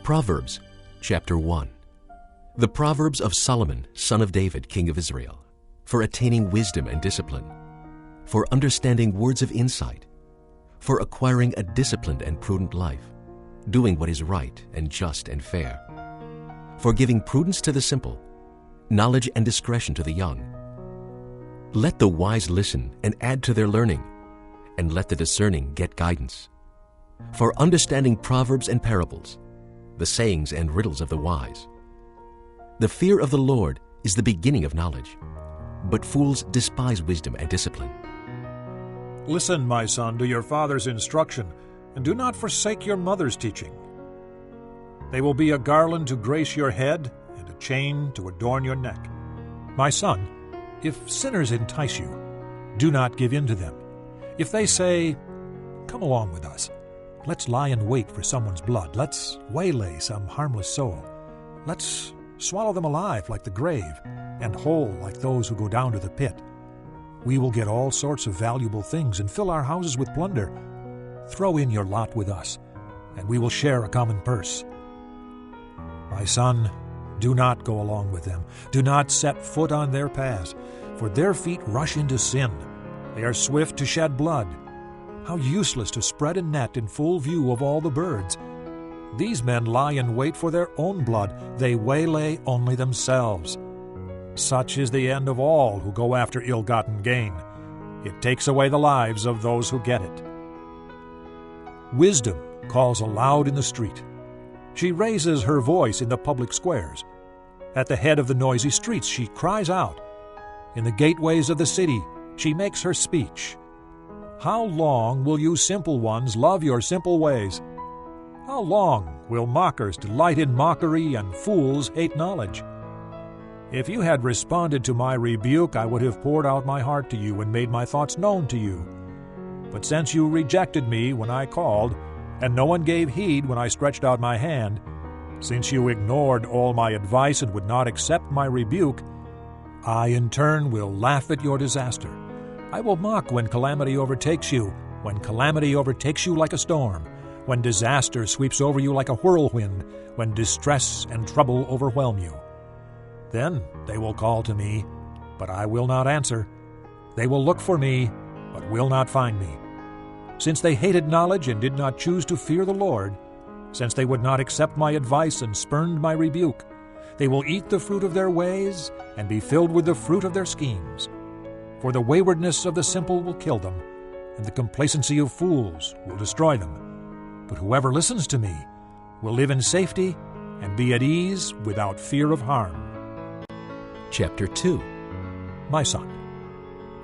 Proverbs, chapter 1. The Proverbs of Solomon, son of David, king of Israel, for attaining wisdom and discipline, for understanding words of insight, for acquiring a disciplined and prudent life, doing what is right and just and fair, for giving prudence to the simple, knowledge and discretion to the young. Let the wise listen and add to their learning, and let the discerning get guidance. For understanding proverbs and parables, the sayings and riddles of the wise. The fear of the Lord is the beginning of knowledge, but fools despise wisdom and discipline. Listen, my son, to your father's instruction, and do not forsake your mother's teaching. They will be a garland to grace your head and a chain to adorn your neck. My son, if sinners entice you, do not give in to them. If they say, "Come along with us, let's lie in wait for someone's blood, let's waylay some harmless soul, let's swallow them alive like the grave, and whole like those who go down to the pit. We will get all sorts of valuable things and fill our houses with plunder. Throw in your lot with us, and we will share a common purse." My son, do not go along with them. Do not set foot on their paths, for their feet rush into sin. They are swift to shed blood. How useless to spread a net in full view of all the birds. These men lie in wait for their own blood. They waylay only themselves. Such is the end of all who go after ill-gotten gain. It takes away the lives of those who get it. Wisdom calls aloud in the street. She raises her voice in the public squares. At the head of the noisy streets she cries out. In the gateways of the city she makes her speech. How long will you simple ones love your simple ways? How long will mockers delight in mockery and fools hate knowledge? If you had responded to my rebuke, I would have poured out my heart to you and made my thoughts known to you. But since you rejected me when I called, and no one gave heed when I stretched out my hand, since you ignored all my advice and would not accept my rebuke, I in turn will laugh at your disaster. I will mock when calamity overtakes you, when calamity overtakes you like a storm, when disaster sweeps over you like a whirlwind, when distress and trouble overwhelm you. Then they will call to me, but I will not answer. They will look for me, but will not find me. Since they hated knowledge and did not choose to fear the Lord, since they would not accept my advice and spurned my rebuke, they will eat the fruit of their ways and be filled with the fruit of their schemes. For the waywardness of the simple will kill them, and the complacency of fools will destroy them. But whoever listens to me will live in safety and be at ease without fear of harm. Chapter 2. My son,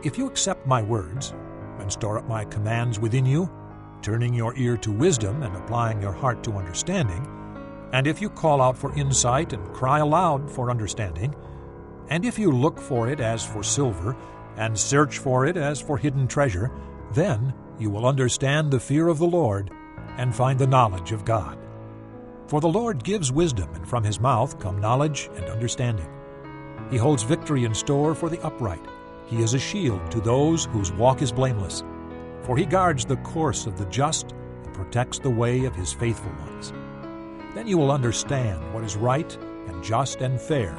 if you accept my words and store up my commands within you, turning your ear to wisdom and applying your heart to understanding, and if you call out for insight and cry aloud for understanding, and if you look for it as for silver and search for it as for hidden treasure, then you will understand the fear of the Lord and find the knowledge of God. For the Lord gives wisdom, and from his mouth come knowledge and understanding. He holds victory in store for the upright. He is a shield to those whose walk is blameless. For he guards the course of the just and protects the way of his faithful ones. Then you will understand what is right and just and fair,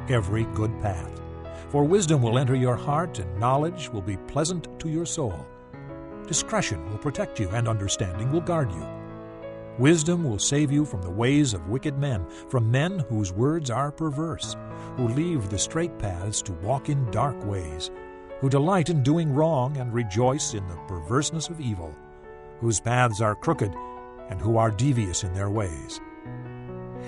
every good path. For wisdom will enter your heart, and knowledge will be pleasant to your soul. Discretion will protect you, and understanding will guard you. Wisdom will save you from the ways of wicked men, from men whose words are perverse, who leave the straight paths to walk in dark ways, who delight in doing wrong and rejoice in the perverseness of evil, whose paths are crooked and who are devious in their ways.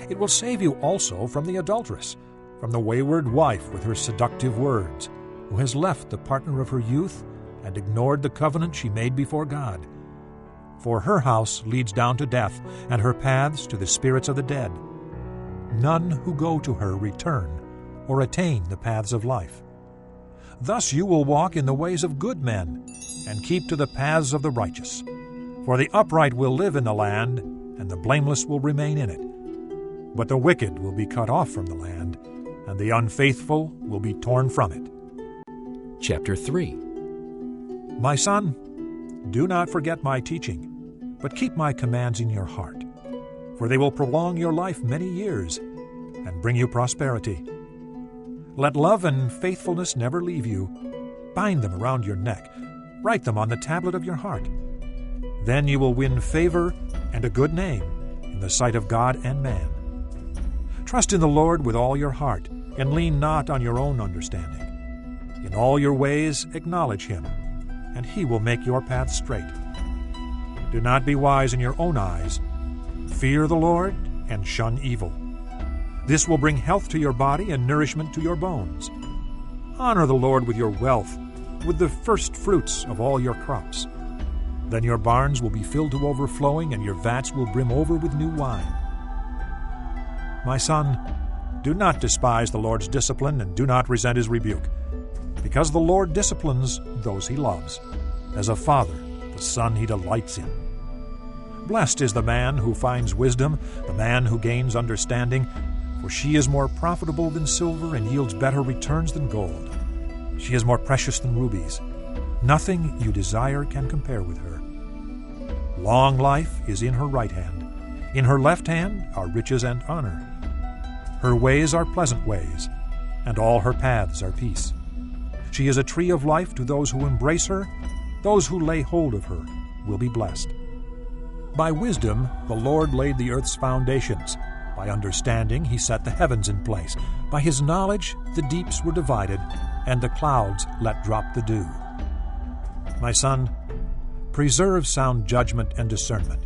It will save you also from the adulteress, from the wayward wife with her seductive words, who has left the partner of her youth and ignored the covenant she made before God. For her house leads down to death, and her paths to the spirits of the dead. None who go to her return or attain the paths of life. Thus you will walk in the ways of good men, and keep to the paths of the righteous. For the upright will live in the land, and the blameless will remain in it. But the wicked will be cut off from the land, and the unfaithful will be torn from it. Chapter 3. My son, do not forget my teaching, but keep my commands in your heart. for they will prolong your life many years and bring you prosperity. Let love and faithfulness never leave you. Bind them around your neck. Write them on the tablet of your heart. Then you will win favor and a good name in the sight of God and man. Trust in the Lord with all your heart, and lean not on your own understanding. In all your ways acknowledge Him, and He will make your paths straight. Do not be wise in your own eyes. Fear the Lord and shun evil. This will bring health to your body and nourishment to your bones. Honor the Lord with your wealth, with the first fruits of all your crops. Then your barns will be filled to overflowing, and your vats will brim over with new wine. My son, do not despise the Lord's discipline, and do not resent His rebuke, because the Lord disciplines those He loves, as a father the son He delights in. Blessed is the man who finds wisdom, the man who gains understanding, for she is more profitable than silver and yields better returns than gold. She is more precious than rubies. Nothing you desire can compare with her. Long life is in her right hand. In her left hand are riches and honor. Her ways are pleasant ways, and all her paths are peace. She is a tree of life to those who embrace her. Those who lay hold of her will be blessed. By wisdom the Lord laid the earth's foundations. By understanding He set the heavens in place. By His knowledge the deeps were divided, and the clouds let drop the dew. My son, preserve sound judgment and discernment.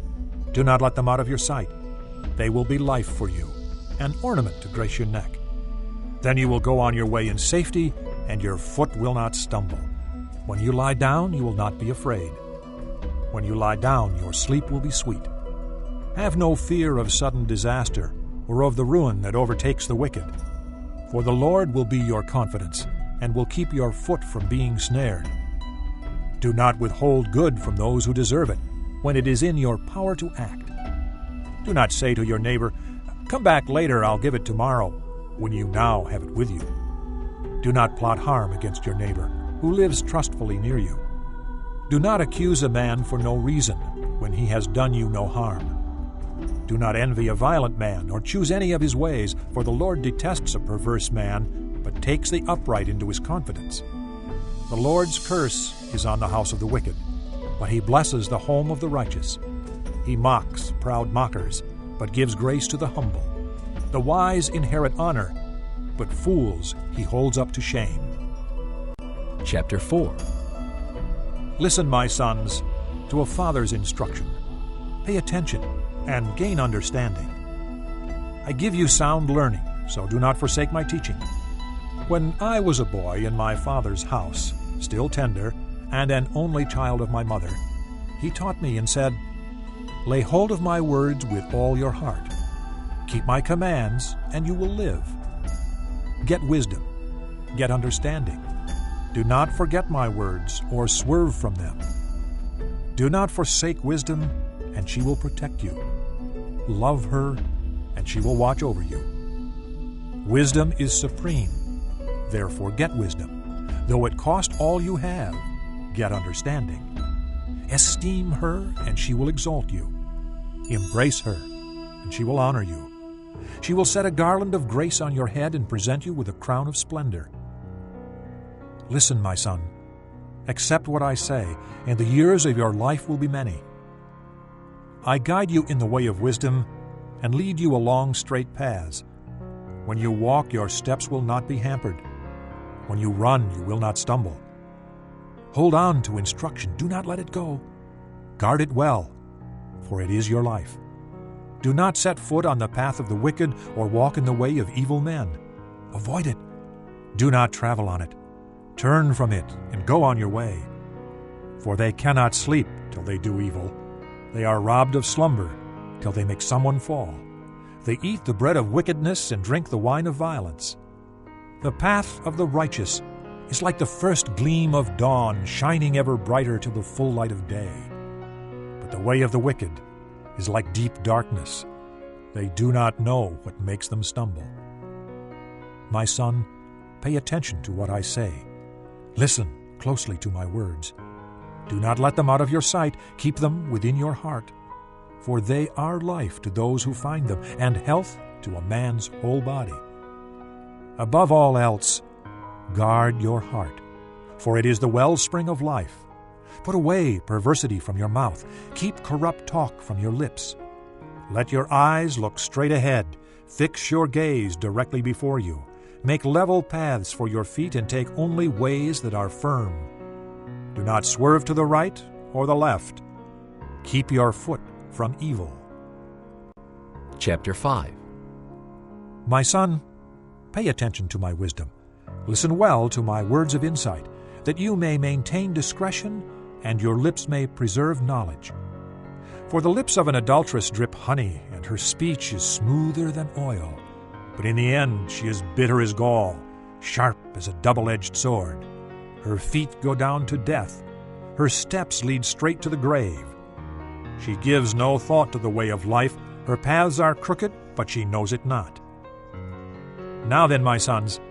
Do not let them out of your sight. They will be life for you, an ornament to grace your neck. Then you will go on your way in safety, and your foot will not stumble. When you lie down, you will not be afraid. When you lie down, your sleep will be sweet. Have no fear of sudden disaster, or of the ruin that overtakes the wicked. For the Lord will be your confidence, and will keep your foot from being snared. Do not withhold good from those who deserve it, when it is in your power to act. Do not say to your neighbor, "Come back later, I'll give it tomorrow," when you now have it with you. Do not plot harm against your neighbor, who lives trustfully near you. Do not accuse a man for no reason, when he has done you no harm. Do not envy a violent man, or choose any of his ways, for the Lord detests a perverse man, but takes the upright into His confidence. The Lord's curse is on the house of the wicked, but He blesses the home of the righteous. He mocks proud mockers, but gives grace to the humble. The wise inherit honor, but fools He holds up to shame. Chapter 4. Listen, my sons, to a father's instruction. Pay attention and gain understanding. I give you sound learning, so do not forsake my teaching. When I was a boy in my father's house, still tender, and an only child of my mother, He taught me and said, "Lay hold of my words with all your heart. Keep my commands, and you will live. Get wisdom, get understanding. Do not forget my words or swerve from them. Do not forsake wisdom, and she will protect you. Love her, and she will watch over you. Wisdom is supreme, therefore get wisdom. Though it cost all you have, get understanding. Esteem her, and she will exalt you. Embrace her, and she will honor you. She will set a garland of grace on your head and present you with a crown of splendor. Listen, my son, accept what I say, and the years of your life will be many. I guide you in the way of wisdom and lead you along straight paths. When you walk, your steps will not be hampered. When you run, you will not stumble. Hold on to instruction. Do not let it go. Guard it well, for it is your life. Do not set foot on the path of the wicked or walk in the way of evil men. Avoid it. Do not travel on it. Turn from it and go on your way. For they cannot sleep till they do evil. They are robbed of slumber till they make someone fall. They eat the bread of wickedness and drink the wine of violence. The path of the righteous is like the first gleam of dawn, shining ever brighter till the full light of day. But the way of the wicked is like deep darkness. They do not know what makes them stumble. My son, pay attention to what I say. Listen closely to my words. Do not let them out of your sight. Keep them within your heart. for they are life to those who find them, and health to a man's whole body. Above all else, guard your heart, for it is the wellspring of life. Put away perversity from your mouth. Keep corrupt talk from your lips. Let your eyes look straight ahead. Fix your gaze directly before you. Make level paths for your feet and take only ways that are firm. Do not swerve to the right or the left. Keep your foot from evil. Chapter 5. My son, pay attention to my wisdom. Listen well to my words of insight, that you may maintain discretion and your lips may preserve knowledge. For the lips of an adulteress drip honey, and her speech is smoother than oil. But in the end she is bitter as gall, sharp as a double-edged sword. Her feet go down to death. Her steps lead straight to the grave. She gives no thought to the way of life. Her paths are crooked, but she knows it not. Now then, my sons,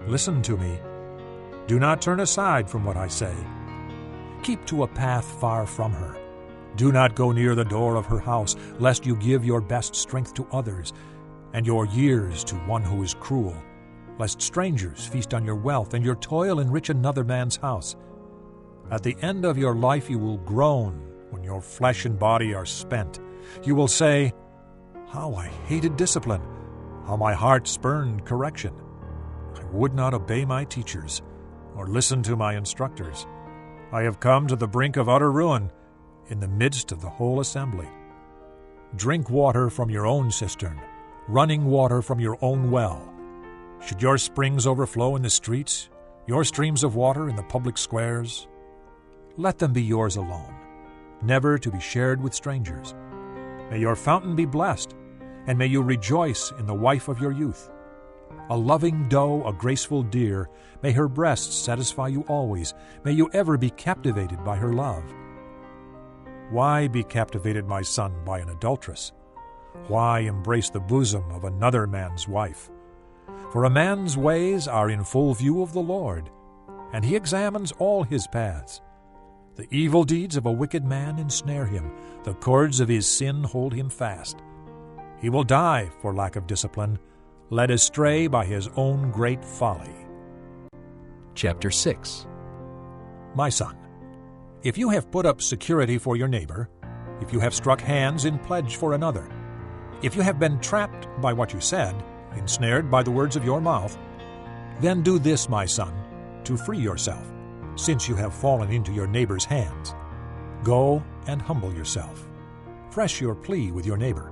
listen to me. Do not turn aside from what I say. Keep to a path far from her. Do not go near the door of her house, lest you give your best strength to others, and your years to one who is cruel, lest strangers feast on your wealth, and your toil enrich another man's house. At the end of your life you will groan when your flesh and body are spent. You will say, "How I hated discipline! How my heart spurned correction! I would not obey my teachers, or listen to my instructors. I have come to the brink of utter ruin, in the midst of the whole assembly. Drink water from your own cistern, running water from your own well. Should your springs overflow in the streets, your streams of water in the public squares? Let them be yours alone, never to be shared with strangers. May your fountain be blessed, and may you rejoice in the wife of your youth. A loving doe, a graceful deer, may her breasts satisfy you always. May you ever be captivated by her love. Why be captivated, my son, by an adulteress? Why embrace the bosom of another man's wife? For a man's ways are in full view of the Lord, and he examines all his paths. The evil deeds of a wicked man ensnare him. The cords of his sin hold him fast. He will die for lack of discipline, led astray by his own great folly. Chapter 6. My son, if you have put up security for your neighbor, if you have struck hands in pledge for another, if you have been trapped by what you said, ensnared by the words of your mouth, then do this, my son, to free yourself, since you have fallen into your neighbor's hands. Go and humble yourself. Press your plea with your neighbor.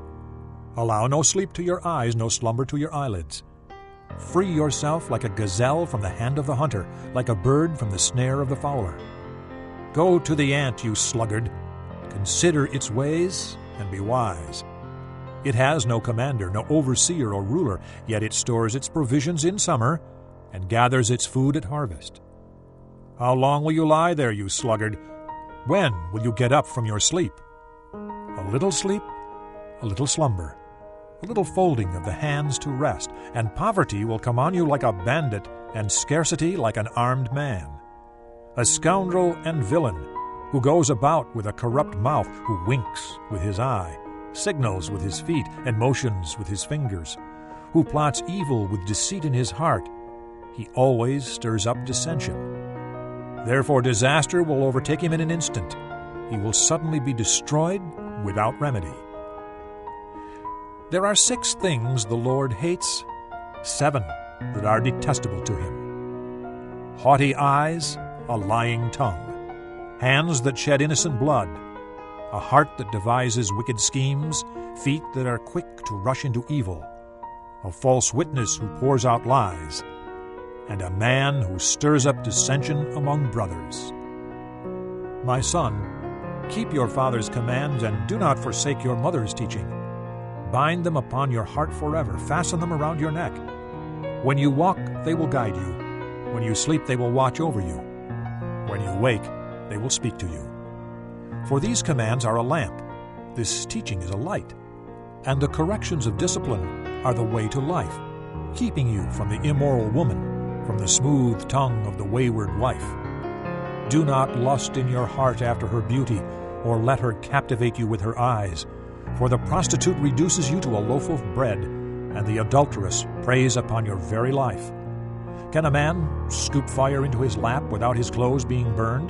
Allow no sleep to your eyes, no slumber to your eyelids. Free yourself like a gazelle from the hand of the hunter, like a bird from the snare of the fowler. Go to the ant, you sluggard. Consider its ways and be wise. It has no commander, no overseer or ruler, yet it stores its provisions in summer and gathers its food at harvest. How long will you lie there, you sluggard? When will you get up from your sleep? A little sleep, a little slumber, a little folding of the hands to rest, and poverty will come on you like a bandit, and scarcity like an armed man. A scoundrel and villain, who goes about with a corrupt mouth, who winks with his eye, signals with his feet, and motions with his fingers, who plots evil with deceit in his heart. He always stirs up dissension. Therefore disaster will overtake him in an instant. He will suddenly be destroyed without remedy. There are 6 things the Lord hates, 7 that are detestable to him: haughty eyes, a lying tongue, hands that shed innocent blood, a heart that devises wicked schemes, feet that are quick to rush into evil, a false witness who pours out lies, and a man who stirs up dissension among brothers. My son, keep your father's commands and do not forsake your mother's teaching. Bind them upon your heart forever. Fasten them around your neck. When you walk, they will guide you. When you sleep, they will watch over you. When you wake, they will speak to you. For these commands are a lamp. This teaching is a light. And the corrections of discipline are the way to life, keeping you from the immoral woman, from the smooth tongue of the wayward wife. Do not lust in your heart after her beauty, or let her captivate you with her eyes. For the prostitute reduces you to a loaf of bread, and the adulteress preys upon your very life. Can a man scoop fire into his lap without his clothes being burned?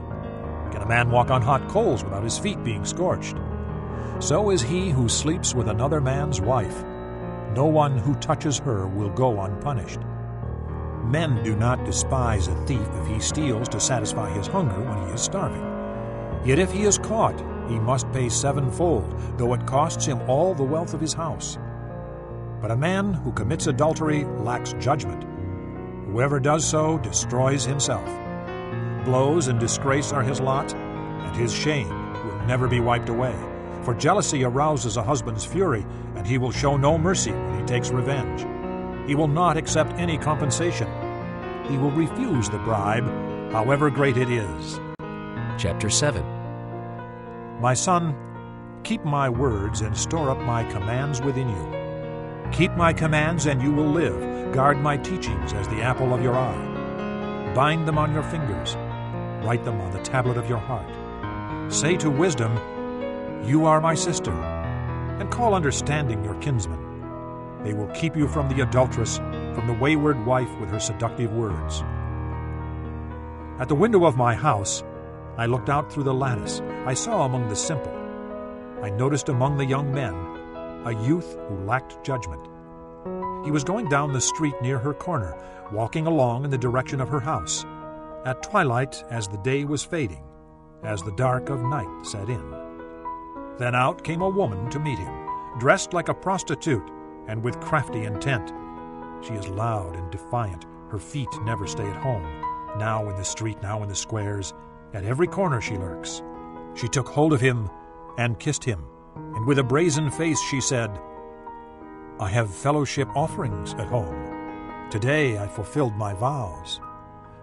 Can a man walk on hot coals without his feet being scorched? So is he who sleeps with another man's wife. No one who touches her will go unpunished. Men do not despise a thief if he steals to satisfy his hunger when he is starving. Yet if he is caught, he must pay sevenfold, though it costs him all the wealth of his house. But a man who commits adultery lacks judgment. Whoever does so destroys himself. Blows and disgrace are his lot, and his shame will never be wiped away. For jealousy arouses a husband's fury, and he will show no mercy when he takes revenge. He will not accept any compensation. He will refuse the bribe, however great it is. Chapter 7. My son, keep my words and store up my commands within you. Keep my commands and you will live. Guard my teachings as the apple of your eye. Bind them on your fingers. Write them on the tablet of your heart. Say to wisdom, "You are my sister," and call understanding your kinsman. They will keep you from the adulteress, from the wayward wife with her seductive words. At the window of my house, I looked out through the lattice. I saw among the simple. I noticed among the young men a youth who lacked judgment. He was going down the street near her corner, walking along in the direction of her house, at twilight as the day was fading, as the dark of night set in. Then out came a woman to meet him, dressed like a prostitute and with crafty intent. She is loud and defiant. Her feet never stay at home. Now in the street, now in the squares. At every corner she lurks. She took hold of him and kissed him, and with a brazen face she said, "I have fellowship offerings at home. Today I fulfilled my vows.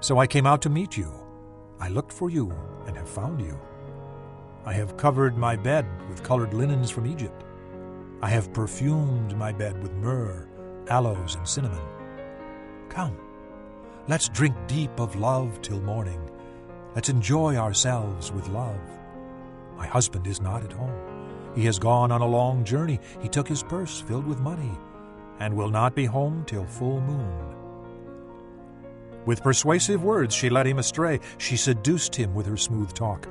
So I came out to meet you. I looked for you and have found you. I have covered my bed with colored linens from Egypt. I have perfumed my bed with myrrh, aloes, and cinnamon. Come, let's drink deep of love till morning. Let's enjoy ourselves with love. My husband is not at home. He has gone on a long journey. He took his purse filled with money and will not be home till full moon." With persuasive words she led him astray. She seduced him with her smooth talk.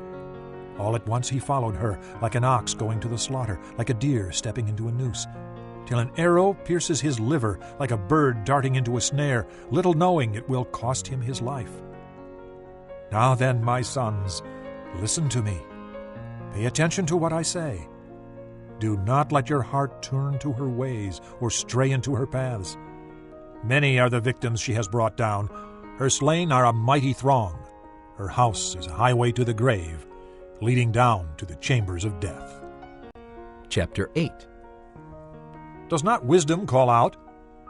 All at once he followed her, like an ox going to the slaughter, like a deer stepping into a noose, till an arrow pierces his liver, like a bird darting into a snare, little knowing it will cost him his life. Now then, my sons, listen to me. Pay attention to what I say. Do not let your heart turn to her ways or stray into her paths. Many are the victims she has brought down. Her slain are a mighty throng. Her house is a highway to the grave, leading down to the chambers of death. Chapter 8. Does not wisdom call out?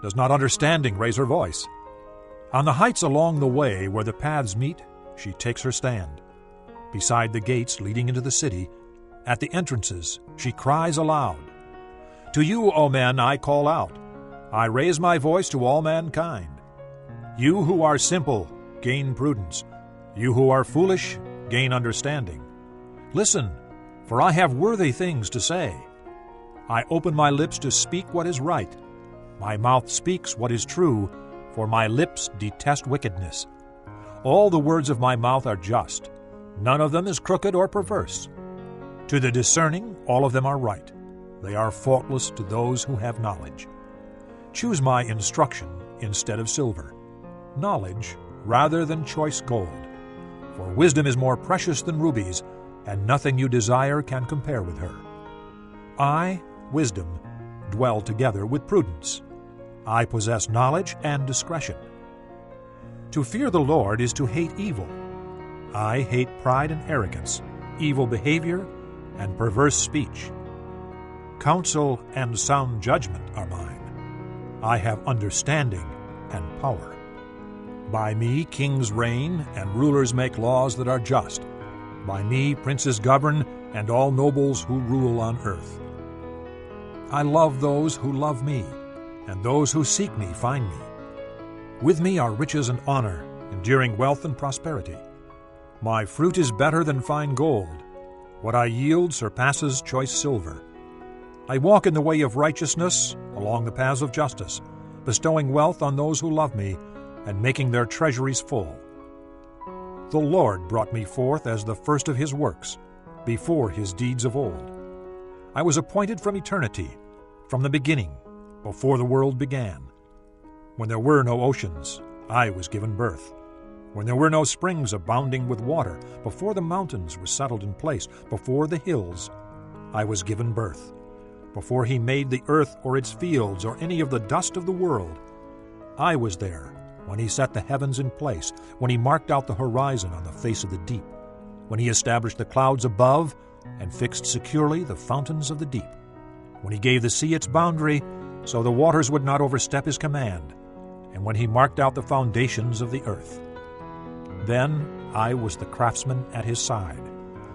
Does not understanding raise her voice? On the heights along the way where the paths meet, she takes her stand. Beside the gates leading into the city, at the entrances, she cries aloud. To you, O men, I call out. I raise my voice to all mankind. You who are simple, gain prudence. You who are foolish, gain understanding. Listen, for I have worthy things to say. I open my lips to speak what is right. My mouth speaks what is true, for my lips detest wickedness. All the words of my mouth are just. None of them is crooked or perverse. To the discerning, all of them are right. They are faultless to those who have knowledge. Choose my instruction instead of silver, knowledge rather than choice gold. For wisdom is more precious than rubies, and nothing you desire can compare with her. I, wisdom, dwell together with prudence. I possess knowledge and discretion. To fear the Lord is to hate evil. I hate pride and arrogance, evil behavior, and perverse speech. Counsel and sound judgment are mine. I have understanding and power. By me kings reign, and rulers make laws that are just. By me princes govern, and all nobles who rule on earth. I love those who love me, and those who seek me find me. With me are riches and honor, enduring wealth and prosperity. My fruit is better than fine gold. What I yield surpasses choice silver. I walk in the way of righteousness, along the paths of justice, bestowing wealth on those who love me, and making their treasuries full. The Lord brought me forth as the first of his works, before his deeds of old. I was appointed from eternity, from the beginning, before the world began. When there were no oceans, I was given birth. When there were no springs abounding with water, before the mountains were settled in place, before the hills, I was given birth. Before he made the earth or its fields or any of the dust of the world, I was there when he set the heavens in place, when he marked out the horizon on the face of the deep, when he established the clouds above and fixed securely the fountains of the deep, when he gave the sea its boundary so the waters would not overstep his command, and when he marked out the foundations of the earth. Then I was the craftsman at his side.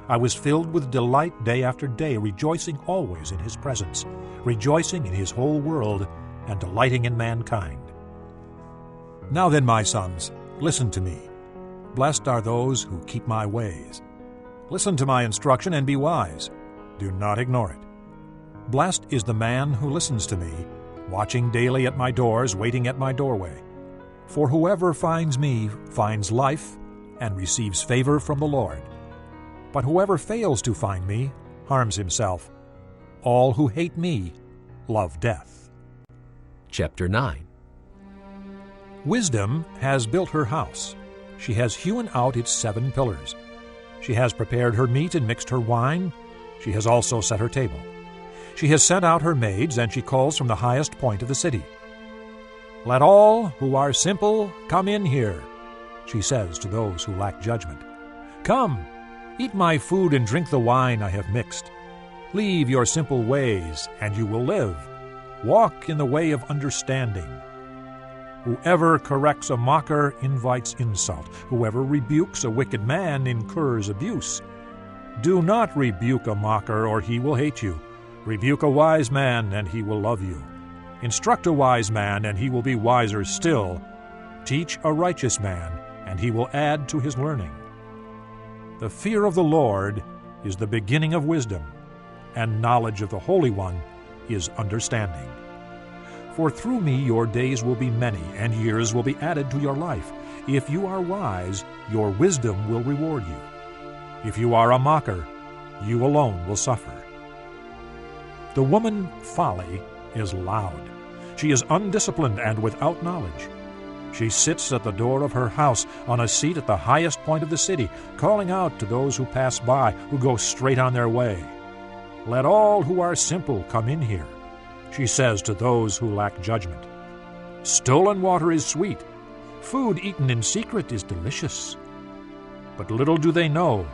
I was filled with delight day after day, rejoicing always in his presence, rejoicing in his whole world, and delighting in mankind. Now then, my sons, listen to me. Blessed are those who keep my ways. Listen to my instruction and be wise. Do not ignore it. Blessed is the man who listens to me, watching daily at my doors, waiting at my doorway. For whoever finds me finds life and receives favor from the Lord. But whoever fails to find me harms himself. All who hate me love death. Chapter 9. Wisdom has built her house. She has hewn out its 7 pillars. She has prepared her meat and mixed her wine. She has also set her table. She has sent out her maids, and she calls from the highest point of the city. Let all who are simple come in here, she says to those who lack judgment. Come, eat my food and drink the wine I have mixed. Leave your simple ways, and you will live. Walk in the way of understanding. Whoever corrects a mocker invites insult. Whoever rebukes a wicked man incurs abuse. Do not rebuke a mocker, or he will hate you. Rebuke a wise man, and he will love you. Instruct a wise man, and he will be wiser still. Teach a righteous man, and he will add to his learning. The fear of the Lord is the beginning of wisdom, and knowledge of the Holy One is understanding. For through me your days will be many, and years will be added to your life. If you are wise, your wisdom will reward you. If you are a mocker, you alone will suffer. The woman folly is loud. She is undisciplined and without knowledge. She sits at the door of her house on a seat at the highest point of the city, calling out to those who pass by, who go straight on their way. Let all who are simple come in here, she says to those who lack judgment. Stolen water is sweet. Food eaten in secret is delicious. But little do they know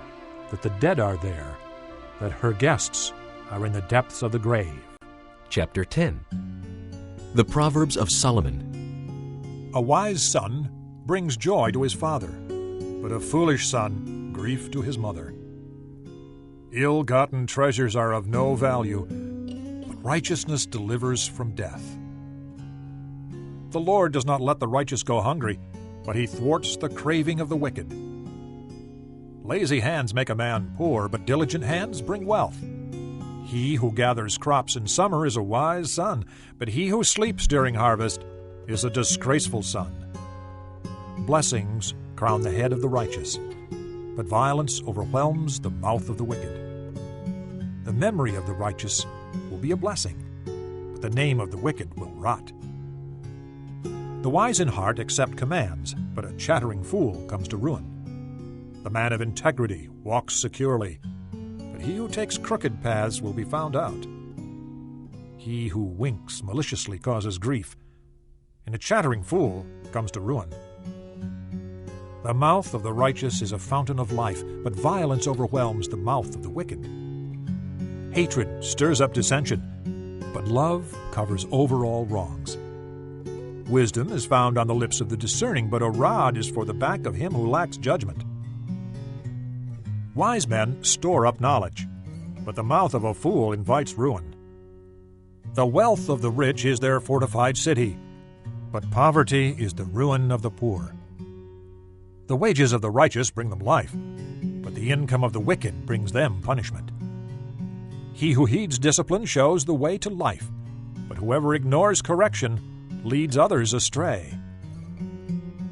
that the dead are there, that her guests are in the depths of the grave. Chapter 10. The Proverbs of Solomon. A wise son brings joy to his father, but a foolish son grief to his mother. Ill-gotten treasures are of no value, but righteousness delivers from death. The Lord does not let the righteous go hungry, but he thwarts the craving of the wicked. Lazy hands make a man poor, but diligent hands bring wealth. He who gathers crops in summer is a wise son, but he who sleeps during harvest is a disgraceful son. Blessings crown the head of the righteous, but violence overwhelms the mouth of the wicked. The memory of the righteous will be a blessing, but the name of the wicked will rot. The wise in heart accept commands, but a chattering fool comes to ruin. The man of integrity walks securely, but he who takes crooked paths will be found out. He who winks maliciously causes grief, and a chattering fool comes to ruin. The mouth of the righteous is a fountain of life, but violence overwhelms the mouth of the wicked. Hatred stirs up dissension, but love covers over all wrongs. Wisdom is found on the lips of the discerning, but a rod is for the back of him who lacks judgment. Wise men store up knowledge, but the mouth of a fool invites ruin. The wealth of the rich is their fortified city, but poverty is the ruin of the poor. The wages of the righteous bring them life, but the income of the wicked brings them punishment. He who heeds discipline shows the way to life, but whoever ignores correction leads others astray.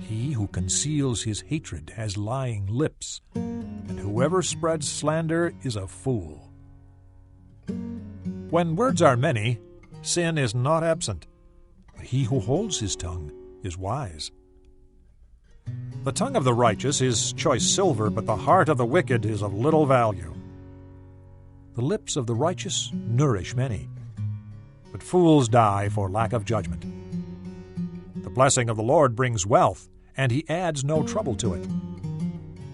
He who conceals his hatred has lying lips, and whoever spreads slander is a fool. When words are many, sin is not absent, but he who holds his tongue is wise. The tongue of the righteous is choice silver, but the heart of the wicked is of little value. The lips of the righteous nourish many, but fools die for lack of judgment. The blessing of the Lord brings wealth, and he adds no trouble to it.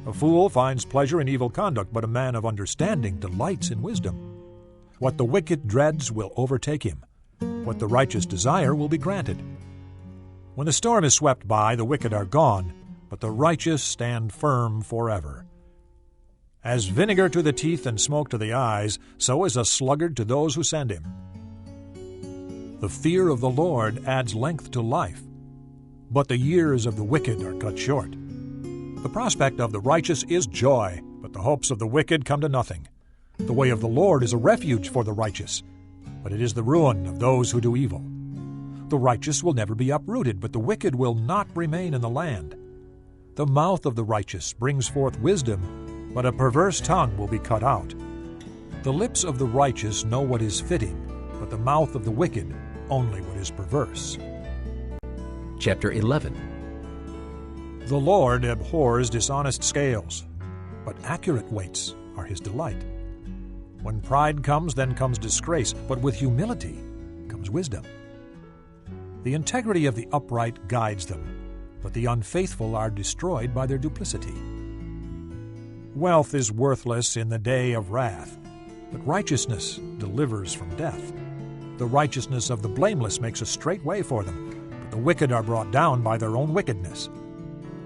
A fool finds pleasure in evil conduct, but a man of understanding delights in wisdom. What the wicked dreads will overtake him. What the righteous desire will be granted. When the storm is swept by, the wicked are gone, but the righteous stand firm forever. As vinegar to the teeth and smoke to the eyes, so is a sluggard to those who send him. The fear of the Lord adds length to life, but the years of the wicked are cut short. The prospect of the righteous is joy, but the hopes of the wicked come to nothing. The way of the Lord is a refuge for the righteous, but it is the ruin of those who do evil. The righteous will never be uprooted, but the wicked will not remain in the land. The mouth of the righteous brings forth wisdom, but a perverse tongue will be cut out. The lips of the righteous know what is fitting, but the mouth of the wicked only what is perverse. Chapter 11. The Lord abhors dishonest scales, but accurate weights are his delight. When pride comes, then comes disgrace, but with humility comes wisdom. The integrity of the upright guides them, but the unfaithful are destroyed by their duplicity. Wealth is worthless in the day of wrath, but righteousness delivers from death. The righteousness of the blameless makes a straight way for them, but the wicked are brought down by their own wickedness.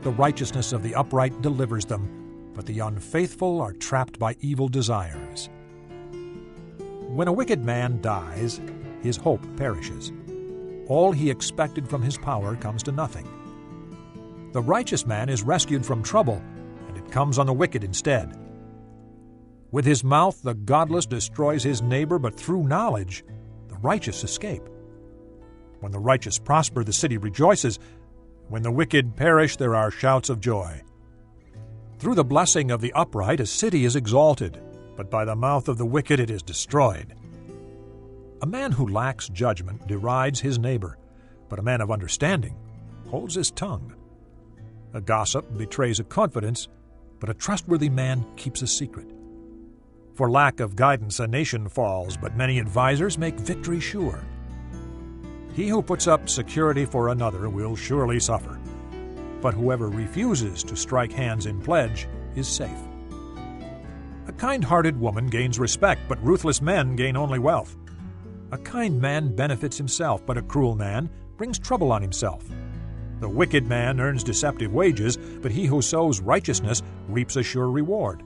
The righteousness of the upright delivers them, but the unfaithful are trapped by evil desires. When a wicked man dies, his hope perishes. All he expected from his power comes to nothing. The righteous man is rescued from trouble, and it comes on the wicked instead. With his mouth the godless destroys his neighbor, but through knowledge the righteous escape. When the righteous prosper, the city rejoices. When the wicked perish, there are shouts of joy. Through the blessing of the upright a city is exalted, but by the mouth of the wicked it is destroyed. A man who lacks judgment derides his neighbor, but a man of understanding holds his tongue. A gossip betrays a confidence, but a trustworthy man keeps a secret. For lack of guidance a nation falls, but many advisers make victory sure. He who puts up security for another will surely suffer, but whoever refuses to strike hands in pledge is safe. A kind-hearted woman gains respect, but ruthless men gain only wealth. A kind man benefits himself, but a cruel man brings trouble on himself. The wicked man earns deceptive wages, but he who sows righteousness reaps a sure reward.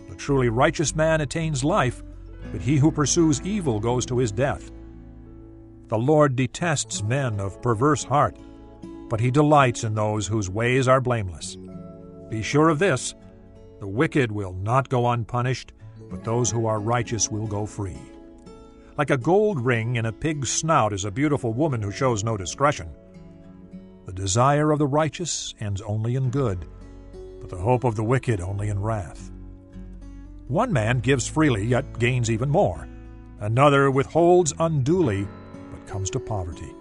The truly righteous man attains life, but he who pursues evil goes to his death. The Lord detests men of perverse heart, but he delights in those whose ways are blameless. Be sure of this, the wicked will not go unpunished, but those who are righteous will go free. Like a gold ring in a pig's snout is a beautiful woman who shows no discretion. The desire of the righteous ends only in good, but the hope of the wicked only in wrath. One man gives freely, yet gains even more. Another withholds unduly, but comes to poverty.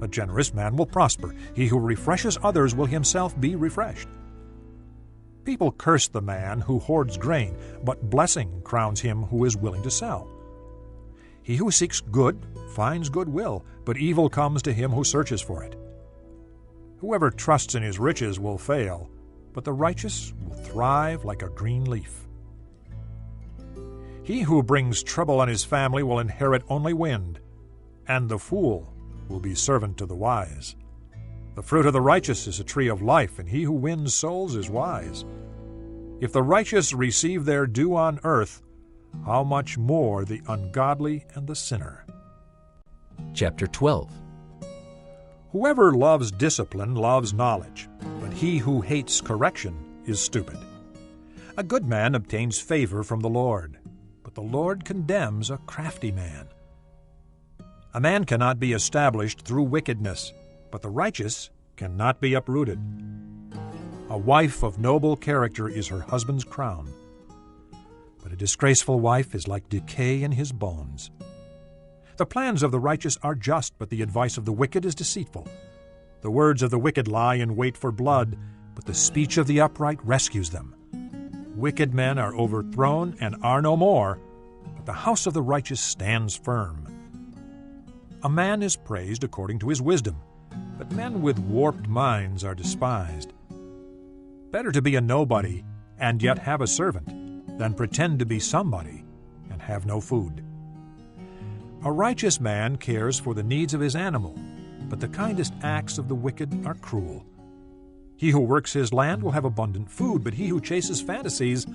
A generous man will prosper. He who refreshes others will himself be refreshed. People curse the man who hoards grain, but blessing crowns him who is willing to sell. He who seeks good finds goodwill, but evil comes to him who searches for it. Whoever trusts in his riches will fail, but the righteous will thrive like a green leaf. He who brings trouble on his family will inherit only wind, and the fool will be servant to the wise. The fruit of the righteous is a tree of life, and he who wins souls is wise. If the righteous receive their due on earth, how much more the ungodly and the sinner? Chapter 12. Whoever loves discipline loves knowledge, but he who hates correction is stupid. A good man obtains favor from the Lord, but but the Lord condemns a crafty man. A man cannot be established through wickedness, but the righteous cannot be uprooted. A wife of noble character is her husband's crown, but a disgraceful wife is like decay in his bones. The plans of the righteous are just, but the advice of the wicked is deceitful. The words of the wicked lie in wait for blood, but the speech of the upright rescues them. Wicked men are overthrown and are no more, but the house of the righteous stands firm. A man is praised according to his wisdom, but men with warped minds are despised. Better to be a nobody and yet have a servant than pretend to be somebody and have no food. A righteous man cares for the needs of his animal, but the kindest acts of the wicked are cruel. He who works his land will have abundant food, but he who chases fantasies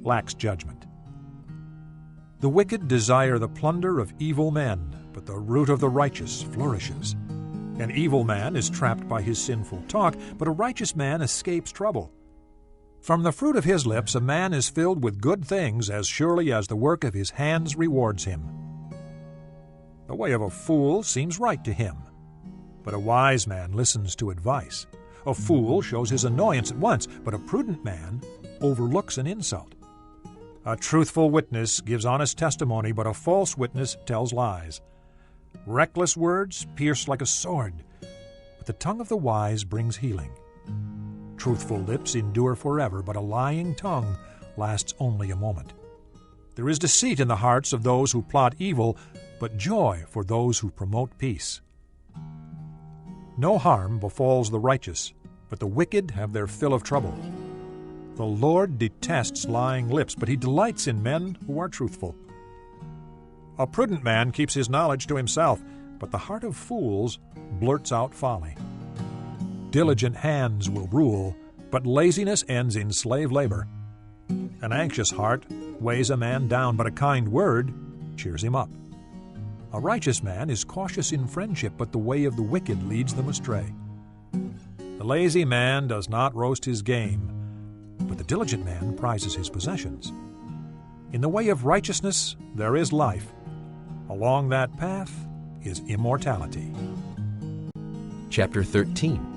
lacks judgment. The wicked desire the plunder of evil men, but the root of the righteous flourishes. An evil man is trapped by his sinful talk, but a righteous man escapes trouble. From the fruit of his lips a man is filled with good things, as surely as the work of his hands rewards him. The way of a fool seems right to him, but a wise man listens to advice. A fool shows his annoyance at once, but a prudent man overlooks an insult. A truthful witness gives honest testimony, but a false witness tells lies. Reckless words pierce like a sword, but the tongue of the wise brings healing. Truthful lips endure forever, but a lying tongue lasts only a moment. There is deceit in the hearts of those who plot evil, but joy for those who promote peace. No harm befalls the righteous, but the wicked have their fill of trouble. The Lord detests lying lips, but he delights in men who are truthful. A prudent man keeps his knowledge to himself, but the heart of fools blurts out folly. Diligent hands will rule, but laziness ends in slave labor. An anxious heart weighs a man down, but a kind word cheers him up. A righteous man is cautious in friendship, but the way of the wicked leads them astray. The lazy man does not roast his game, but the diligent man prizes his possessions. In the way of righteousness there is life. Along that path is immortality. Chapter 13.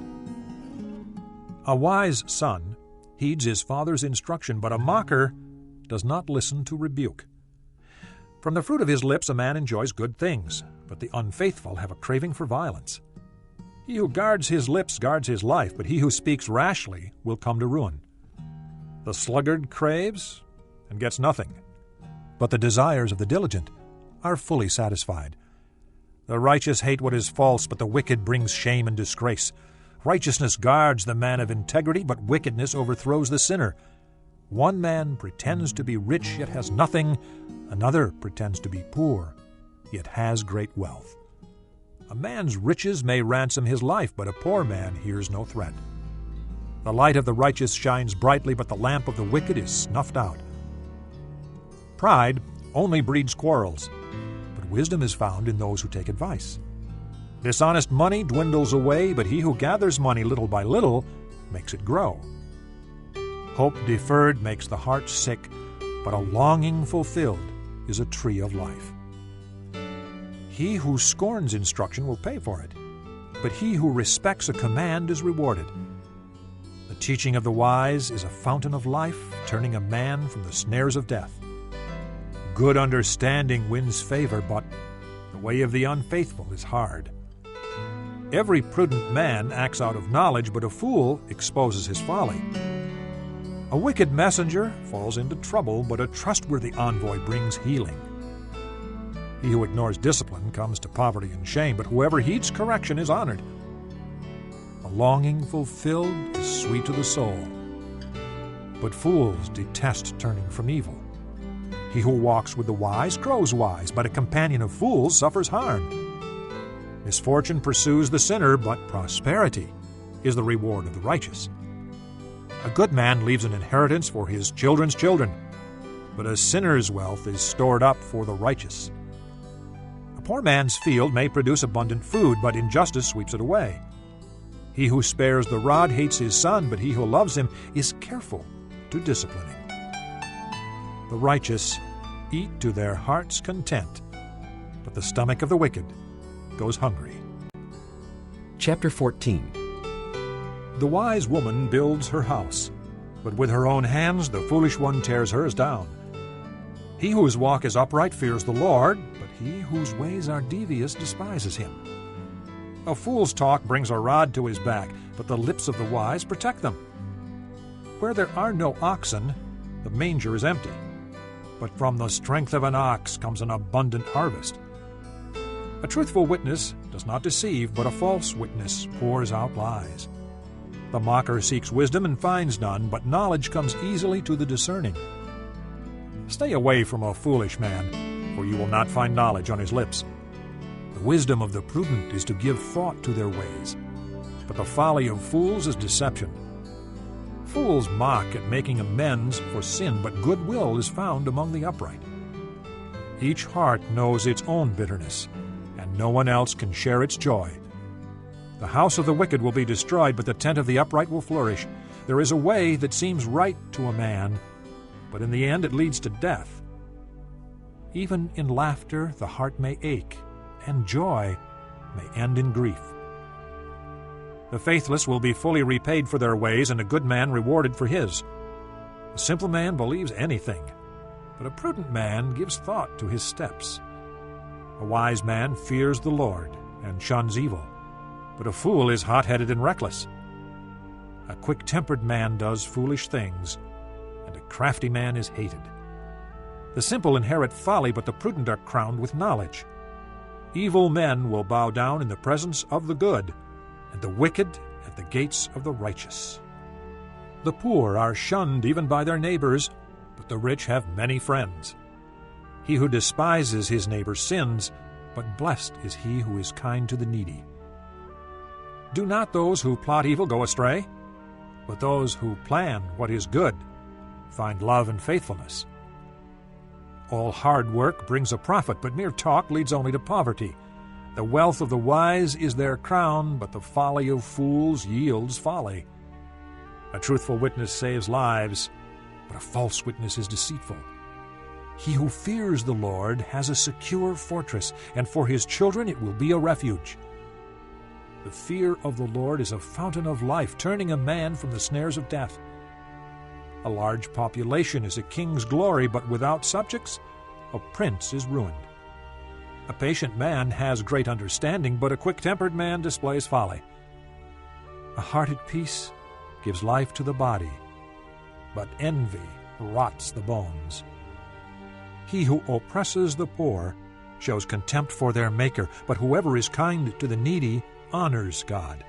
A wise son heeds his father's instruction, but a mocker does not listen to rebuke. From the fruit of his lips a man enjoys good things, but the unfaithful have a craving for violence. He who guards his lips guards his life, but he who speaks rashly will come to ruin. The sluggard craves and gets nothing, but the desires of the diligent are fully satisfied. The righteous hate what is false, but the wicked brings shame and disgrace. Righteousness guards the man of integrity, but wickedness overthrows the sinner. One man pretends to be rich, yet has nothing. Another pretends to be poor, yet has great wealth. A man's riches may ransom his life, but a poor man hears no threat. The light of the righteous shines brightly, but the lamp of the wicked is snuffed out. Pride only breeds quarrels, but wisdom is found in those who take advice. Dishonest money dwindles away, but he who gathers money little by little makes it grow. Hope deferred makes the heart sick, but a longing fulfilled is a tree of life. He who scorns instruction will pay for it, but he who respects a command is rewarded. The teaching of the wise is a fountain of life, turning a man from the snares of death. Good understanding wins favor, but the way of the unfaithful is hard. Every prudent man acts out of knowledge, but a fool exposes his folly. A wicked messenger falls into trouble, but a trustworthy envoy brings healing. He who ignores discipline comes to poverty and shame, but whoever heeds correction is honored. A longing fulfilled is sweet to the soul, but fools detest turning from evil. He who walks with the wise grows wise, but a companion of fools suffers harm. Misfortune pursues the sinner, but prosperity is the reward of the righteous. A good man leaves an inheritance for his children's children, but a sinner's wealth is stored up for the righteous. A poor man's field may produce abundant food, but injustice sweeps it away. He who spares the rod hates his son, but he who loves him is careful to discipline him. The righteous eat to their heart's content, but the stomach of the wicked goes hungry. Chapter 14. The wise woman builds her house, but with her own hands the foolish one tears hers down. He whose walk is upright fears the Lord, but he whose ways are devious despises him. A fool's talk brings a rod to his back, but the lips of the wise protect them. Where there are no oxen, the manger is empty, but from the strength of an ox comes an abundant harvest. A truthful witness does not deceive, but a false witness pours out lies. The mocker seeks wisdom and finds none, but knowledge comes easily to the discerning. Stay away from a foolish man, for you will not find knowledge on his lips. The wisdom of the prudent is to give thought to their ways, but the folly of fools is deception. Fools mock at making amends for sin, but goodwill is found among the upright. Each heart knows its own bitterness, and no one else can share its joy. The house of the wicked will be destroyed, but the tent of the upright will flourish. There is a way that seems right to a man, but in the end it leads to death. Even in laughter the heart may ache, and joy may end in grief. The faithless will be fully repaid for their ways, and a good man rewarded for his. A simple man believes anything, but a prudent man gives thought to his steps. A wise man fears the Lord and shuns evil, but a fool is hot-headed and reckless. A quick-tempered man does foolish things, and a crafty man is hated. The simple inherit folly, but the prudent are crowned with knowledge. Evil men will bow down in the presence of the good, and the wicked at the gates of the righteous. The poor are shunned even by their neighbors, but the rich have many friends. He who despises his neighbor sins, but blessed is he who is kind to the needy. Do not those who plot evil go astray, but those who plan what is good find love and faithfulness. All hard work brings a profit, but mere talk leads only to poverty. The wealth of the wise is their crown, but the folly of fools yields folly. A truthful witness saves lives, but a false witness is deceitful. He who fears the Lord has a secure fortress, and for his children it will be a refuge. The fear of the Lord is a fountain of life, turning a man from the snares of death. A large population is a king's glory, but without subjects, a prince is ruined. A patient man has great understanding, but a quick-tempered man displays folly. A heart at peace gives life to the body, but envy rots the bones. He who oppresses the poor shows contempt for their Maker, but whoever is kind to the needy honors God.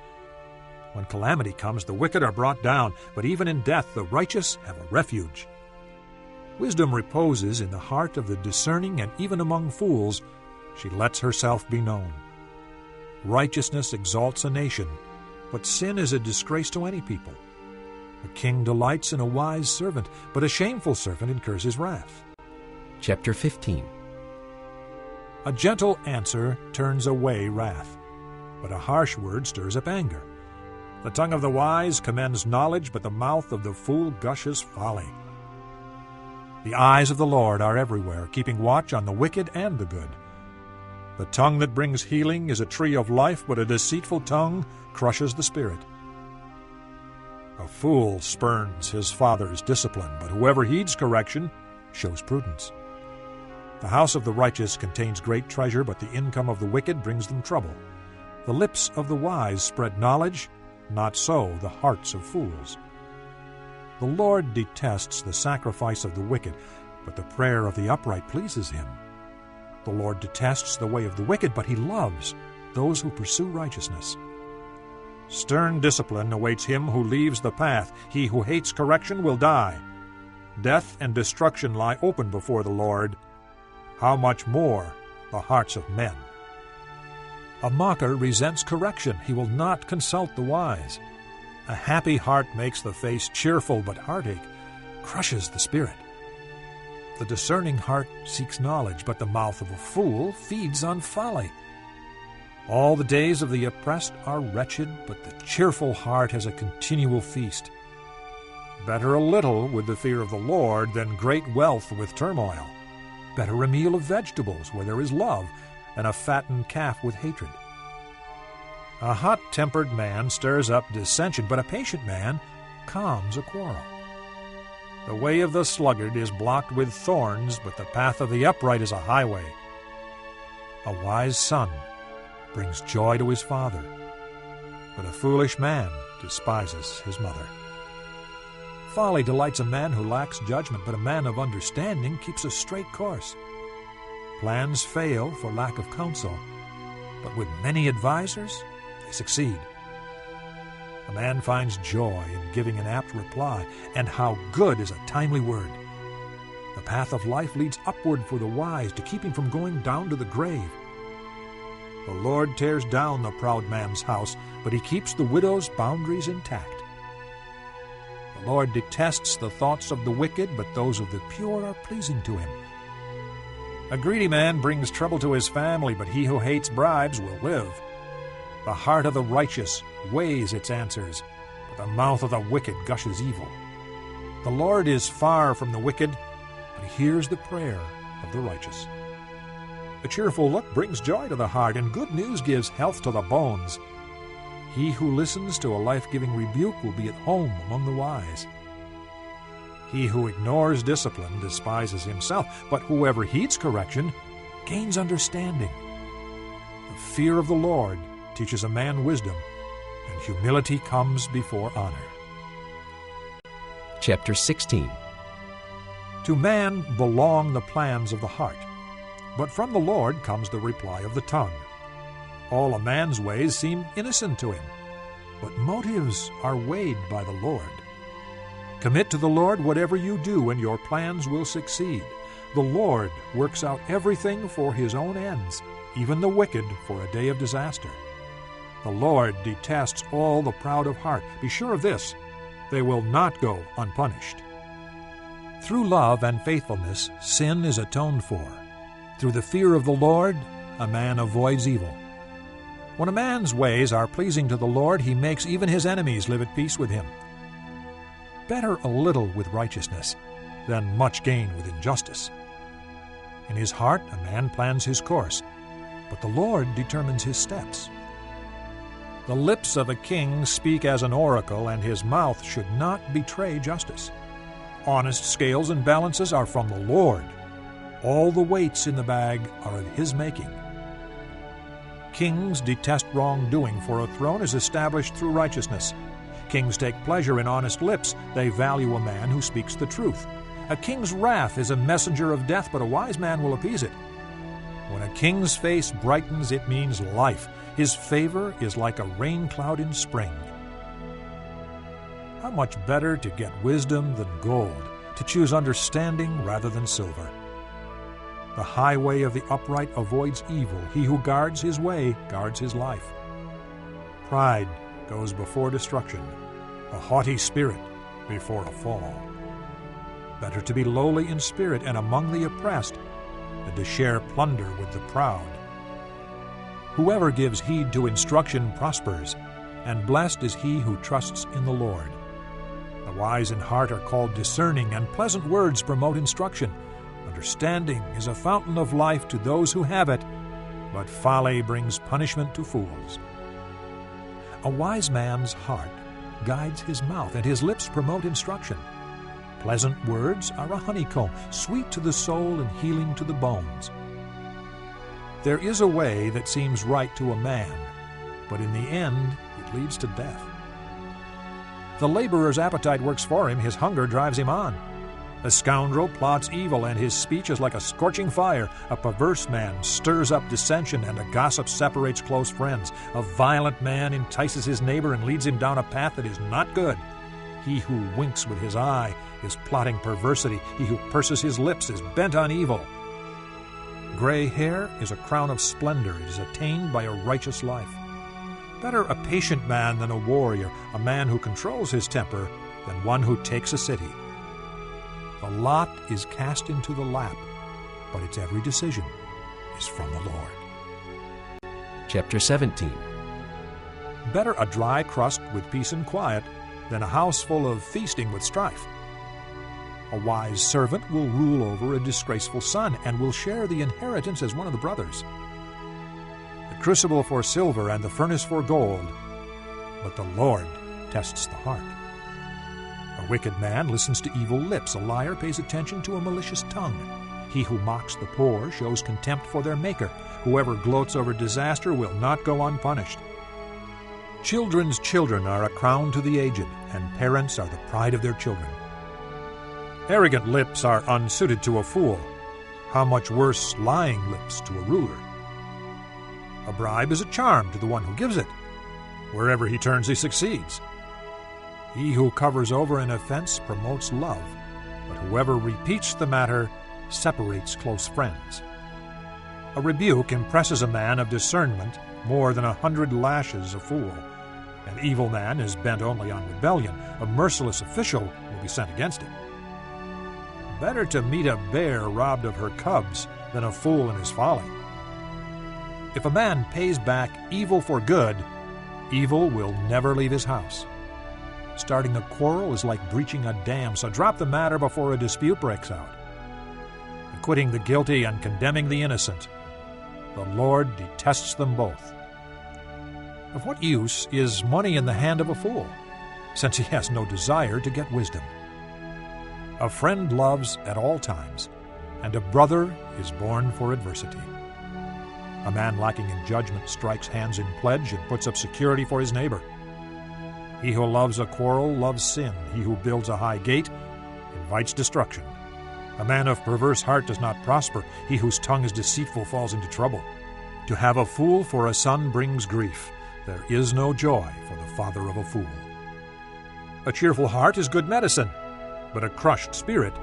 When calamity comes, the wicked are brought down, but even in death the righteous have a refuge. Wisdom reposes in the heart of the discerning, and even among fools she lets herself be known. Righteousness exalts a nation, but sin is a disgrace to any people. A king delights in a wise servant, but a shameful servant incurs his wrath. Chapter 15. A gentle answer turns away wrath, but a harsh word stirs up anger. The tongue of the wise commends knowledge, but the mouth of the fool gushes folly. The eyes of the Lord are everywhere, keeping watch on the wicked and the good. The tongue that brings healing is a tree of life, but a deceitful tongue crushes the spirit. A fool spurns his father's discipline, but whoever heeds correction shows prudence. The house of the righteous contains great treasure, but the income of the wicked brings them trouble. The lips of the wise spread knowledge, not so the hearts of fools. The Lord detests the sacrifice of the wicked, but the prayer of the upright pleases him. The Lord detests the way of the wicked, but he loves those who pursue righteousness. Stern discipline awaits him who leaves the path. He who hates correction will die. Death and destruction lie open before the Lord. How much more the hearts of men? A mocker resents correction. He will not consult the wise. A happy heart makes the face cheerful, but heartache crushes the spirit. The discerning heart seeks knowledge, but the mouth of a fool feeds on folly. All the days of the oppressed are wretched, but the cheerful heart has a continual feast. Better a little with the fear of the Lord than great wealth with turmoil. Better a meal of vegetables where there is love than a fattened calf with hatred. A hot-tempered man stirs up dissension, but a patient man calms a quarrel. The way of the sluggard is blocked with thorns, but the path of the upright is a highway. A wise son brings joy to his father, but a foolish man despises his mother. Folly delights a man who lacks judgment, but a man of understanding keeps a straight course. Plans fail for lack of counsel, but with many advisers, they succeed. A man finds joy in giving an apt reply, and how good is a timely word. The path of life leads upward for the wise to keep him from going down to the grave. The Lord tears down the proud man's house, but he keeps the widow's boundaries intact. The Lord detests the thoughts of the wicked, but those of the pure are pleasing to him. A greedy man brings trouble to his family, but he who hates bribes will live. The heart of the righteous weighs its answers, but the mouth of the wicked gushes evil. The Lord is far from the wicked, but he hears the prayer of the righteous. A cheerful look brings joy to the heart, and good news gives health to the bones. He who listens to a life-giving rebuke will be at home among the wise. He who ignores discipline despises himself, but whoever heeds correction gains understanding. The fear of the Lord teaches a man wisdom, and humility comes before honor. Chapter 16. To man belong the plans of the heart, but from the Lord comes the reply of the tongue. All a man's ways seem innocent to him, but motives are weighed by the Lord. Commit to the Lord whatever you do, and your plans will succeed. The Lord works out everything for his own ends, even the wicked for a day of disaster. The Lord detests all the proud of heart. Be sure of this, they will not go unpunished. Through love and faithfulness, sin is atoned for. Through the fear of the Lord, a man avoids evil. When a man's ways are pleasing to the Lord, he makes even his enemies live at peace with him. Better a little with righteousness than much gain with injustice. In his heart a man plans his course, but the Lord determines his steps. The lips of a king speak as an oracle, and his mouth should not betray justice. Honest scales and balances are from the Lord. All the weights in the bag are of his making. Kings detest wrongdoing, for a throne is established through righteousness. Kings take pleasure in honest lips. They value a man who speaks the truth. A king's wrath is a messenger of death, but a wise man will appease it. When a king's face brightens, it means life. His favor is like a rain cloud in spring. How much better to get wisdom than gold, to choose understanding rather than silver. The highway of the upright avoids evil. He who guards his way guards his life. Pride goes before destruction, a haughty spirit before a fall. Better to be lowly in spirit and among the oppressed than to share plunder with the proud. Whoever gives heed to instruction prospers, and blessed is he who trusts in the Lord. The wise in heart are called discerning, and pleasant words promote instruction. Understanding is a fountain of life to those who have it, but folly brings punishment to fools. A wise man's heart guides his mouth, and his lips promote instruction. Pleasant words are a honeycomb, sweet to the soul and healing to the bones. There is a way that seems right to a man, but in the end it leads to death. The laborer's appetite works for him, his hunger drives him on. A scoundrel plots evil, and his speech is like a scorching fire. A perverse man stirs up dissension, and a gossip separates close friends. A violent man entices his neighbor and leads him down a path that is not good. He who winks with his eye is plotting perversity. He who purses his lips is bent on evil. Gray hair is a crown of splendor. It is attained by a righteous life. Better a patient man than a warrior, a man who controls his temper than one who takes a city. The lot is cast into the lap, but its every decision is from the Lord. Chapter 17. Better a dry crust with peace and quiet than a house full of feasting with strife. A wise servant will rule over a disgraceful son and will share the inheritance as one of the brothers. The crucible for silver and the furnace for gold, but the Lord tests the heart. A wicked man listens to evil lips. A liar pays attention to a malicious tongue. He who mocks the poor shows contempt for their Maker. Whoever gloats over disaster will not go unpunished. Children's children are a crown to the aged, and parents are the pride of their children. Arrogant lips are unsuited to a fool. How much worse lying lips to a ruler? A bribe is a charm to the one who gives it. Wherever he turns, he succeeds. He who covers over an offense promotes love, but whoever repeats the matter separates close friends. A rebuke impresses a man of discernment more than 100 lashes a fool. An evil man is bent only on rebellion. A merciless official will be sent against him. Better to meet a bear robbed of her cubs than a fool in his folly. If a man pays back evil for good, evil will never leave his house. Starting a quarrel is like breaching a dam, so drop the matter before a dispute breaks out. Acquitting the guilty and condemning the innocent, the Lord detests them both. Of what use is money in the hand of a fool, since he has no desire to get wisdom? A friend loves at all times, and a brother is born for adversity. A man lacking in judgment strikes hands in pledge and puts up security for his neighbor. He who loves a quarrel loves sin. He who builds a high gate invites destruction. A man of perverse heart does not prosper. He whose tongue is deceitful falls into trouble. To have a fool for a son brings grief. There is no joy for the father of a fool. A cheerful heart is good medicine, but a crushed spirit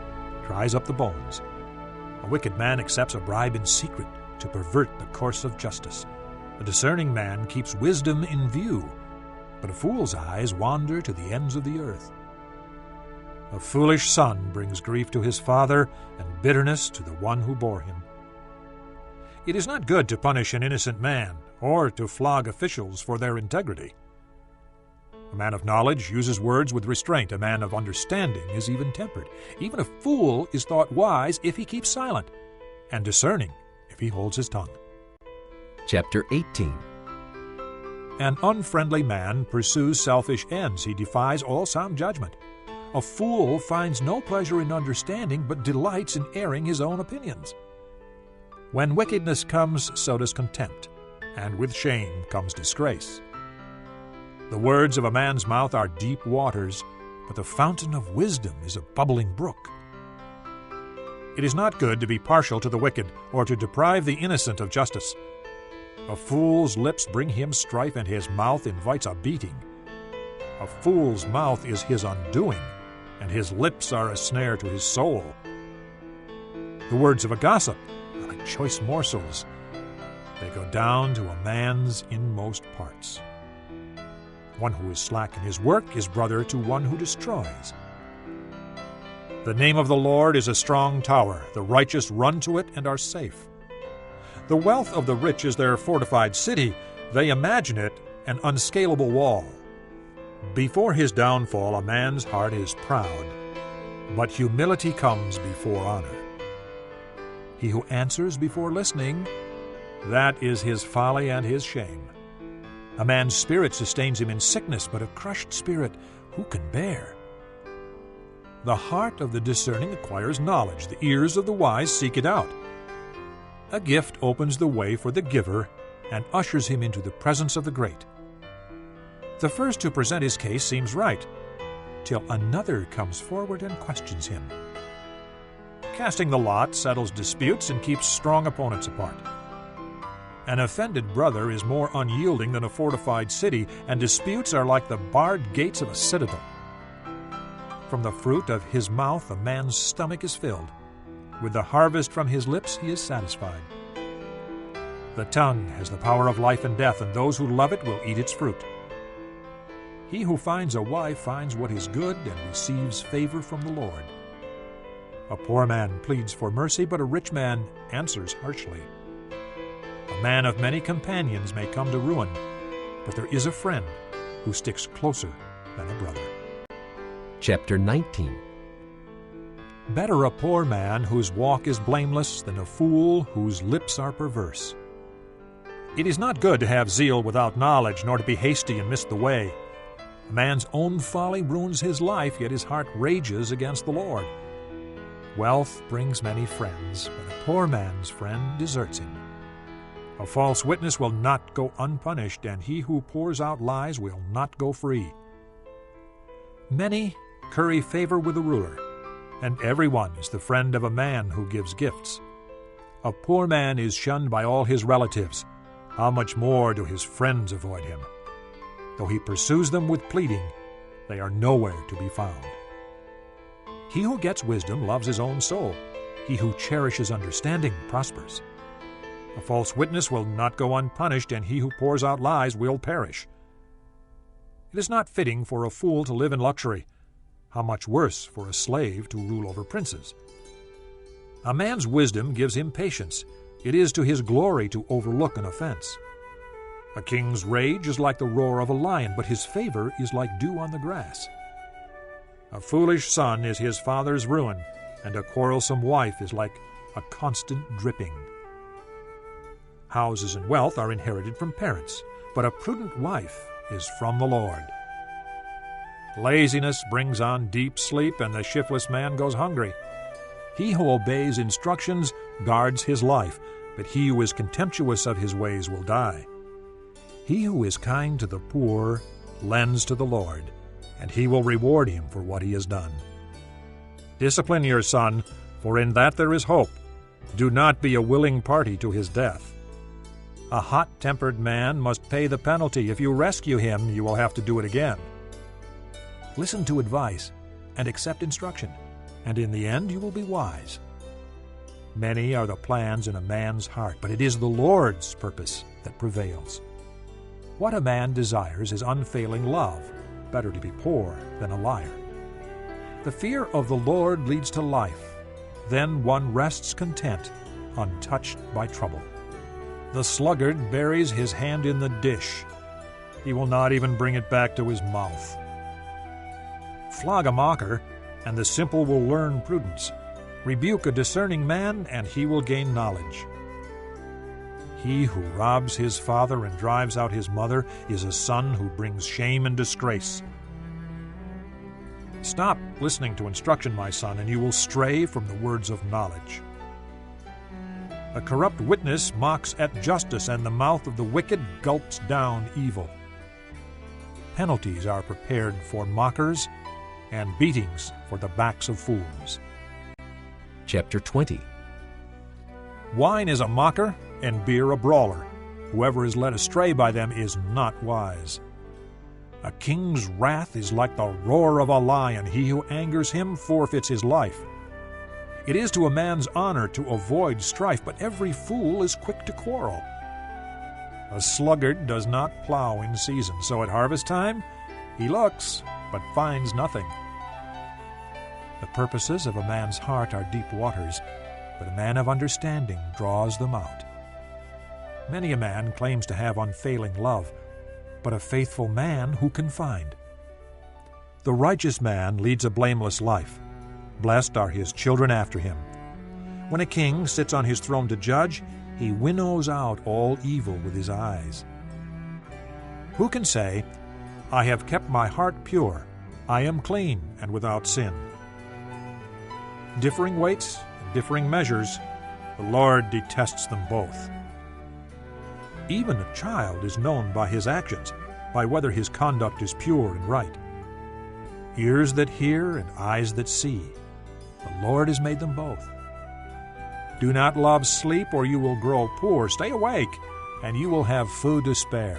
dries up the bones. A wicked man accepts a bribe in secret to pervert the course of justice. A discerning man keeps wisdom in view, but a fool's eyes wander to the ends of the earth. A foolish son brings grief to his father and bitterness to the one who bore him. It is not good to punish an innocent man or to flog officials for their integrity. A man of knowledge uses words with restraint. A man of understanding is even-tempered. Even a fool is thought wise if he keeps silent, and discerning if he holds his tongue. Chapter 18. An unfriendly man pursues selfish ends. He defies all sound judgment. A fool finds no pleasure in understanding, but delights in airing his own opinions. When wickedness comes, so does contempt, and with shame comes disgrace. The words of a man's mouth are deep waters, but the fountain of wisdom is a bubbling brook. It is not good to be partial to the wicked, or to deprive the innocent of justice. A fool's lips bring him strife, and his mouth invites a beating. A fool's mouth is his undoing, and his lips are a snare to his soul. The words of a gossip are like choice morsels. They go down to a man's inmost parts. One who is slack in his work is brother to one who destroys. The name of the Lord is a strong tower. The righteous run to it and are safe. The wealth of the rich is their fortified city. They imagine it an unscalable wall. Before his downfall, a man's heart is proud, but humility comes before honor. He who answers before listening, that is his folly and his shame. A man's spirit sustains him in sickness, but a crushed spirit who can bear? The heart of the discerning acquires knowledge. The ears of the wise seek it out. A gift opens the way for the giver and ushers him into the presence of the great. The first to present his case seems right, till another comes forward and questions him. Casting the lot settles disputes and keeps strong opponents apart. An offended brother is more unyielding than a fortified city, and disputes are like the barred gates of a citadel. From the fruit of his mouth a man's stomach is filled. With the harvest from his lips he is satisfied. The tongue has the power of life and death, and those who love it will eat its fruit. He who finds a wife finds what is good and receives favor from the Lord. A poor man pleads for mercy, but a rich man answers harshly. A man of many companions may come to ruin, but there is a friend who sticks closer than a brother. Chapter 19. Better a poor man whose walk is blameless than a fool whose lips are perverse. It is not good to have zeal without knowledge, nor to be hasty and miss the way. A man's own folly ruins his life, yet his heart rages against the Lord. Wealth brings many friends, but a poor man's friend deserts him. A false witness will not go unpunished, and he who pours out lies will not go free. Many curry favor with the ruler, and everyone is the friend of a man who gives gifts. A poor man is shunned by all his relatives. How much more do his friends avoid him? Though he pursues them with pleading, they are nowhere to be found. He who gets wisdom loves his own soul. He who cherishes understanding prospers. A false witness will not go unpunished, and he who pours out lies will perish. It is not fitting for a fool to live in luxury. How much worse for a slave to rule over princes? A man's wisdom gives him patience. It is to his glory to overlook an offense. A king's rage is like the roar of a lion, but his favor is like dew on the grass. A foolish son is his father's ruin, and a quarrelsome wife is like a constant dripping. Houses and wealth are inherited from parents, but a prudent wife is from the Lord. Laziness brings on deep sleep, and the shiftless man goes hungry. He who obeys instructions guards his life, but he who is contemptuous of his ways will die. He who is kind to the poor lends to the Lord, and he will reward him for what he has done. Discipline your son, for in that there is hope. Do not be a willing party to his death. A hot-tempered man must pay the penalty. If you rescue him, you will have to do it again. Listen to advice and accept instruction, and in the end you will be wise. Many are the plans in a man's heart, but it is the Lord's purpose that prevails. What a man desires is unfailing love. Better to be poor than a liar. The fear of the Lord leads to life. Then one rests content, untouched by trouble. The sluggard buries his hand in the dish. He will not even bring it back to his mouth. Flog a mocker, and the simple will learn prudence. Rebuke a discerning man, and he will gain knowledge. He who robs his father and drives out his mother is a son who brings shame and disgrace. Stop listening to instruction, my son, and you will stray from the words of knowledge. A corrupt witness mocks at justice, and the mouth of the wicked gulps down evil. Penalties are prepared for mockers, and beatings for the backs of fools. Chapter 20. Wine is a mocker, and beer a brawler. Whoever is led astray by them is not wise. A king's wrath is like the roar of a lion. He who angers him forfeits his life. It is to a man's honor to avoid strife, but every fool is quick to quarrel. A sluggard does not plow in season, so at harvest time he looks, but finds nothing. The purposes of a man's heart are deep waters, but a man of understanding draws them out. Many a man claims to have unfailing love, but a faithful man who can find? The righteous man leads a blameless life. Blessed are his children after him. When a king sits on his throne to judge, he winnows out all evil with his eyes. Who can say, I have kept my heart pure, I am clean and without sin? Differing weights and differing measures, the Lord detests them both. Even a child is known by his actions, by whether his conduct is pure and right. Ears that hear and eyes that see, the Lord has made them both. Do not love sleep, or you will grow poor. Stay awake, and you will have food to spare.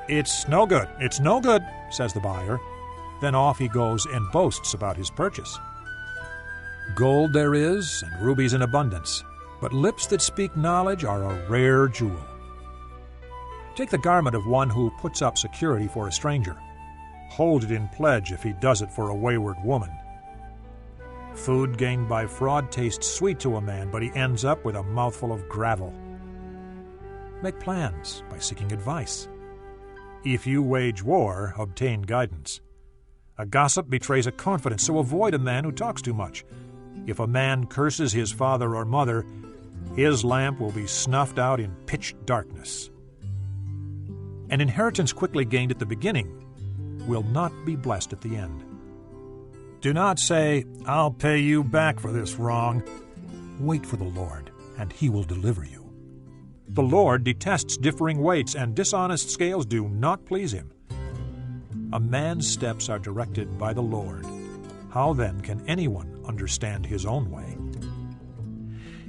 It's no good, says the buyer. Then off he goes and boasts about his purchase. Gold there is, and rubies in abundance, but lips that speak knowledge are a rare jewel. Take the garment of one who puts up security for a stranger. Hold it in pledge if he does it for a wayward woman. Food gained by fraud tastes sweet to a man, but he ends up with a mouthful of gravel. Make plans by seeking advice. If you wage war, obtain guidance. A gossip betrays a confidence, so avoid a man who talks too much. If a man curses his father or mother, his lamp will be snuffed out in pitch darkness. An inheritance quickly gained at the beginning will not be blessed at the end. Do not say, "I'll pay you back for this wrong." Wait for the Lord, and He will deliver you. The Lord detests differing weights, and dishonest scales do not please Him. A man's steps are directed by the Lord. How then can anyone understand his own way?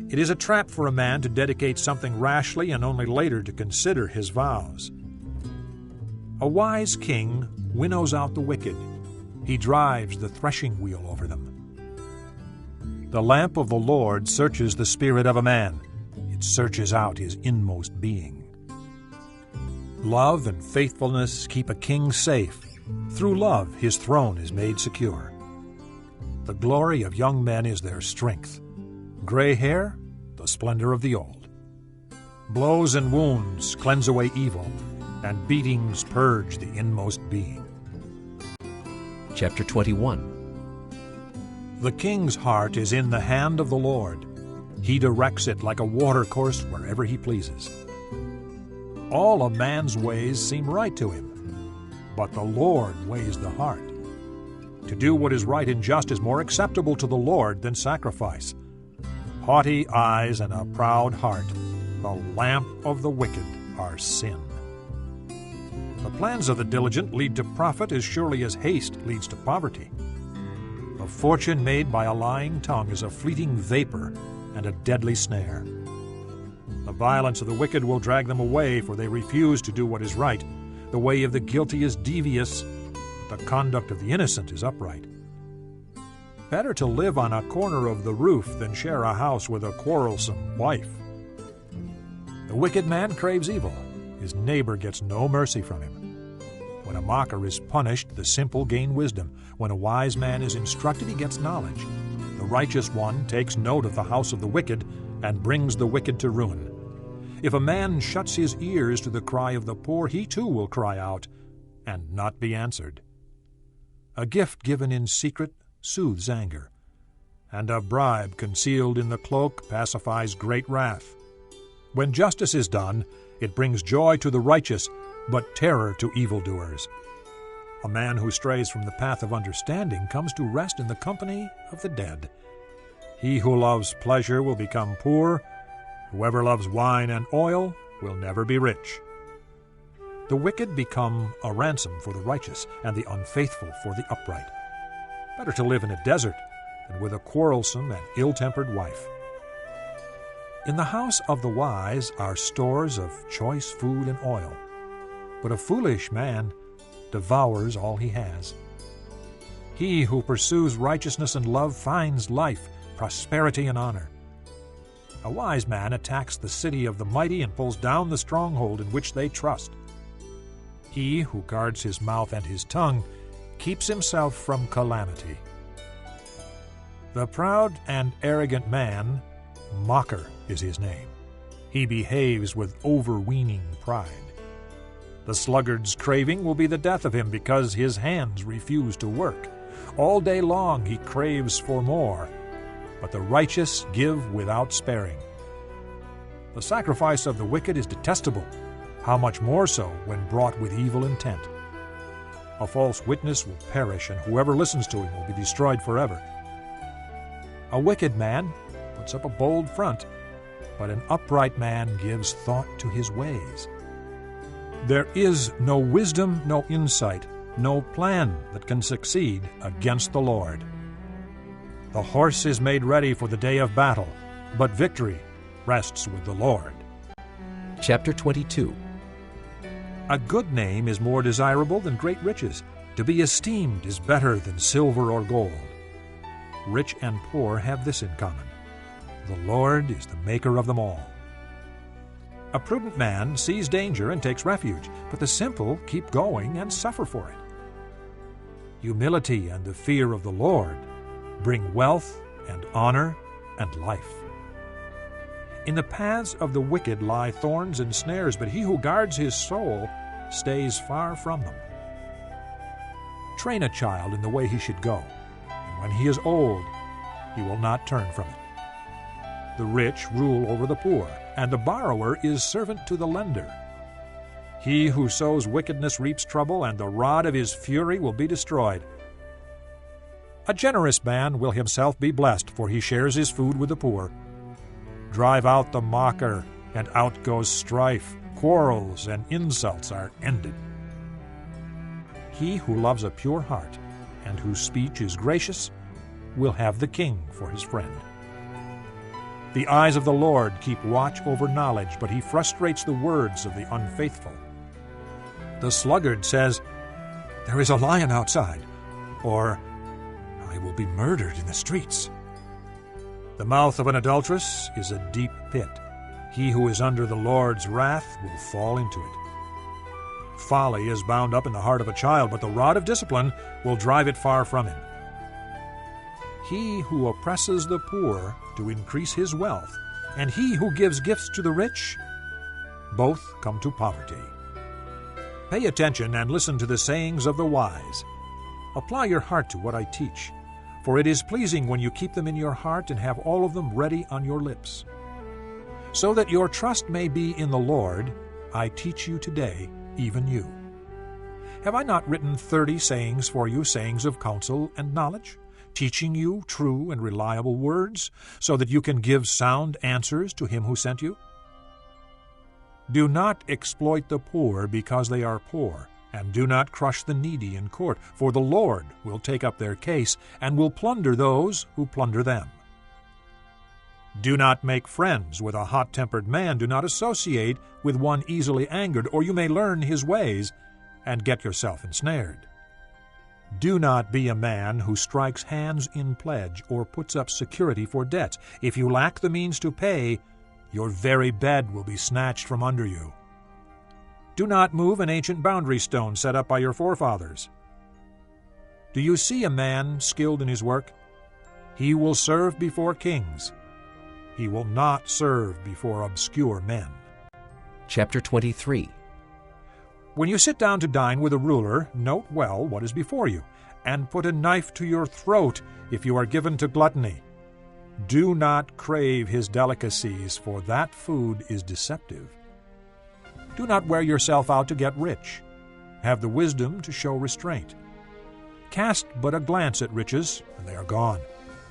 It is a trap for a man to dedicate something rashly and only later to consider his vows. A wise king winnows out the wicked. He drives the threshing wheel over them. The lamp of the Lord searches the spirit of a man. It searches out his inmost being. Love and faithfulness keep a king safe. Through love his throne is made secure. The glory of young men is their strength. Gray hair, the splendor of the old. Blows and wounds cleanse away evil, and beatings purge the inmost being. Chapter 21. The king's heart is in the hand of the Lord. He directs it like a watercourse wherever he pleases. All a man's ways seem right to him, but the Lord weighs the heart. To do what is right and just is more acceptable to the Lord than sacrifice. Haughty eyes and a proud heart, the lamp of the wicked are sin. The plans of the diligent lead to profit as surely as haste leads to poverty. A fortune made by a lying tongue is a fleeting vapor and a deadly snare. The violence of the wicked will drag them away, for they refuse to do what is right. The way of the guilty is devious, but the conduct of the innocent is upright. Better to live on a corner of the roof than share a house with a quarrelsome wife. The wicked man craves evil. His neighbor gets no mercy from him. When a mocker is punished, the simple gain wisdom. When a wise man is instructed, he gets knowledge. The righteous one takes note of the house of the wicked and brings the wicked to ruin. If a man shuts his ears to the cry of the poor, he too will cry out and not be answered. A gift given in secret soothes anger, and a bribe concealed in the cloak pacifies great wrath. When justice is done, it brings joy to the righteous, but terror to evildoers. A man who strays from the path of understanding comes to rest in the company of the dead. He who loves pleasure will become poor. Whoever loves wine and oil will never be rich. The wicked become a ransom for the righteous, and the unfaithful for the upright. Better to live in a desert than with a quarrelsome and ill-tempered wife. In the house of the wise are stores of choice food and oil, but a foolish man devours all he has. He who pursues righteousness and love finds life, prosperity, and honor. A wise man attacks the city of the mighty and pulls down the stronghold in which they trust. He who guards his mouth and his tongue keeps himself from calamity. The proud and arrogant man, mocker is his name. He behaves with overweening pride. The sluggard's craving will be the death of him because his hands refuse to work. All day long he craves for more, but the righteous give without sparing. The sacrifice of the wicked is detestable, how much more so when brought with evil intent. A false witness will perish, and whoever listens to him will be destroyed forever. A wicked man puts up a bold front, but an upright man gives thought to his ways. There is no wisdom, no insight, no plan that can succeed against the Lord. The horse is made ready for the day of battle, but victory rests with the Lord. Chapter 22. A good name is more desirable than great riches. To be esteemed is better than silver or gold. Rich and poor have this in common: the Lord is the maker of them all. A prudent man sees danger and takes refuge, but the simple keep going and suffer for it. Humility and the fear of the Lord bring wealth and honor and life. In the paths of the wicked lie thorns and snares, but he who guards his soul stays far from them. Train a child in the way he should go, and when he is old, he will not turn from it. The rich rule over the poor, and the borrower is servant to the lender. He who sows wickedness reaps trouble, and the rod of his fury will be destroyed. A generous man will himself be blessed, for he shares his food with the poor. Drive out the mocker, and out goes strife. Quarrels and insults are ended. He who loves a pure heart, and whose speech is gracious, will have the king for his friend. The eyes of the Lord keep watch over knowledge, but he frustrates the words of the unfaithful. The sluggard says, "There is a lion outside," or "I will be murdered in the streets." The mouth of an adulteress is a deep pit. He who is under the Lord's wrath will fall into it. Folly is bound up in the heart of a child, but the rod of discipline will drive it far from him. He who oppresses the poor to increase his wealth, and he who gives gifts to the rich, both come to poverty. Pay attention and listen to the sayings of the wise. Apply your heart to what I teach, for it is pleasing when you keep them in your heart and have all of them ready on your lips. So that your trust may be in the Lord, I teach you today, even you. Have I not written 30 sayings for you, sayings of counsel and knowledge, teaching you true and reliable words, so that you can give sound answers to him who sent you? Do not exploit the poor because they are poor, and do not crush the needy in court, for the Lord will take up their case and will plunder those who plunder them. Do not make friends with a hot-tempered man. Do not associate with one easily angered, or you may learn his ways and get yourself ensnared. Do not be a man who strikes hands in pledge or puts up security for debts. If you lack the means to pay, your very bed will be snatched from under you. Do not move an ancient boundary stone set up by your forefathers. Do you see a man skilled in his work? He will serve before kings. He will not serve before obscure men. Chapter 23. When you sit down to dine with a ruler, note well what is before you, and put a knife to your throat if you are given to gluttony. Do not crave his delicacies, for that food is deceptive. Do not wear yourself out to get rich. Have the wisdom to show restraint. Cast but a glance at riches, and they are gone,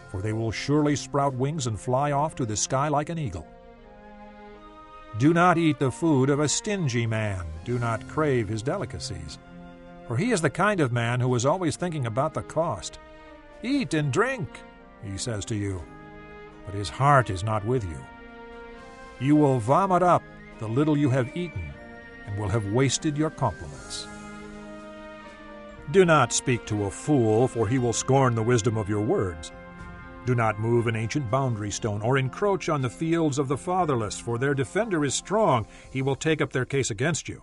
for they will surely sprout wings and fly off to the sky like an eagle. Do not eat the food of a stingy man. Do not crave his delicacies, for he is the kind of man who is always thinking about the cost. Eat and drink, he says to you, but his heart is not with you. You will vomit up the little you have eaten, and will have wasted your compliments. Do not speak to a fool, for he will scorn the wisdom of your words. Do not move an ancient boundary stone, or encroach on the fields of the fatherless, for their defender is strong. He will take up their case against you.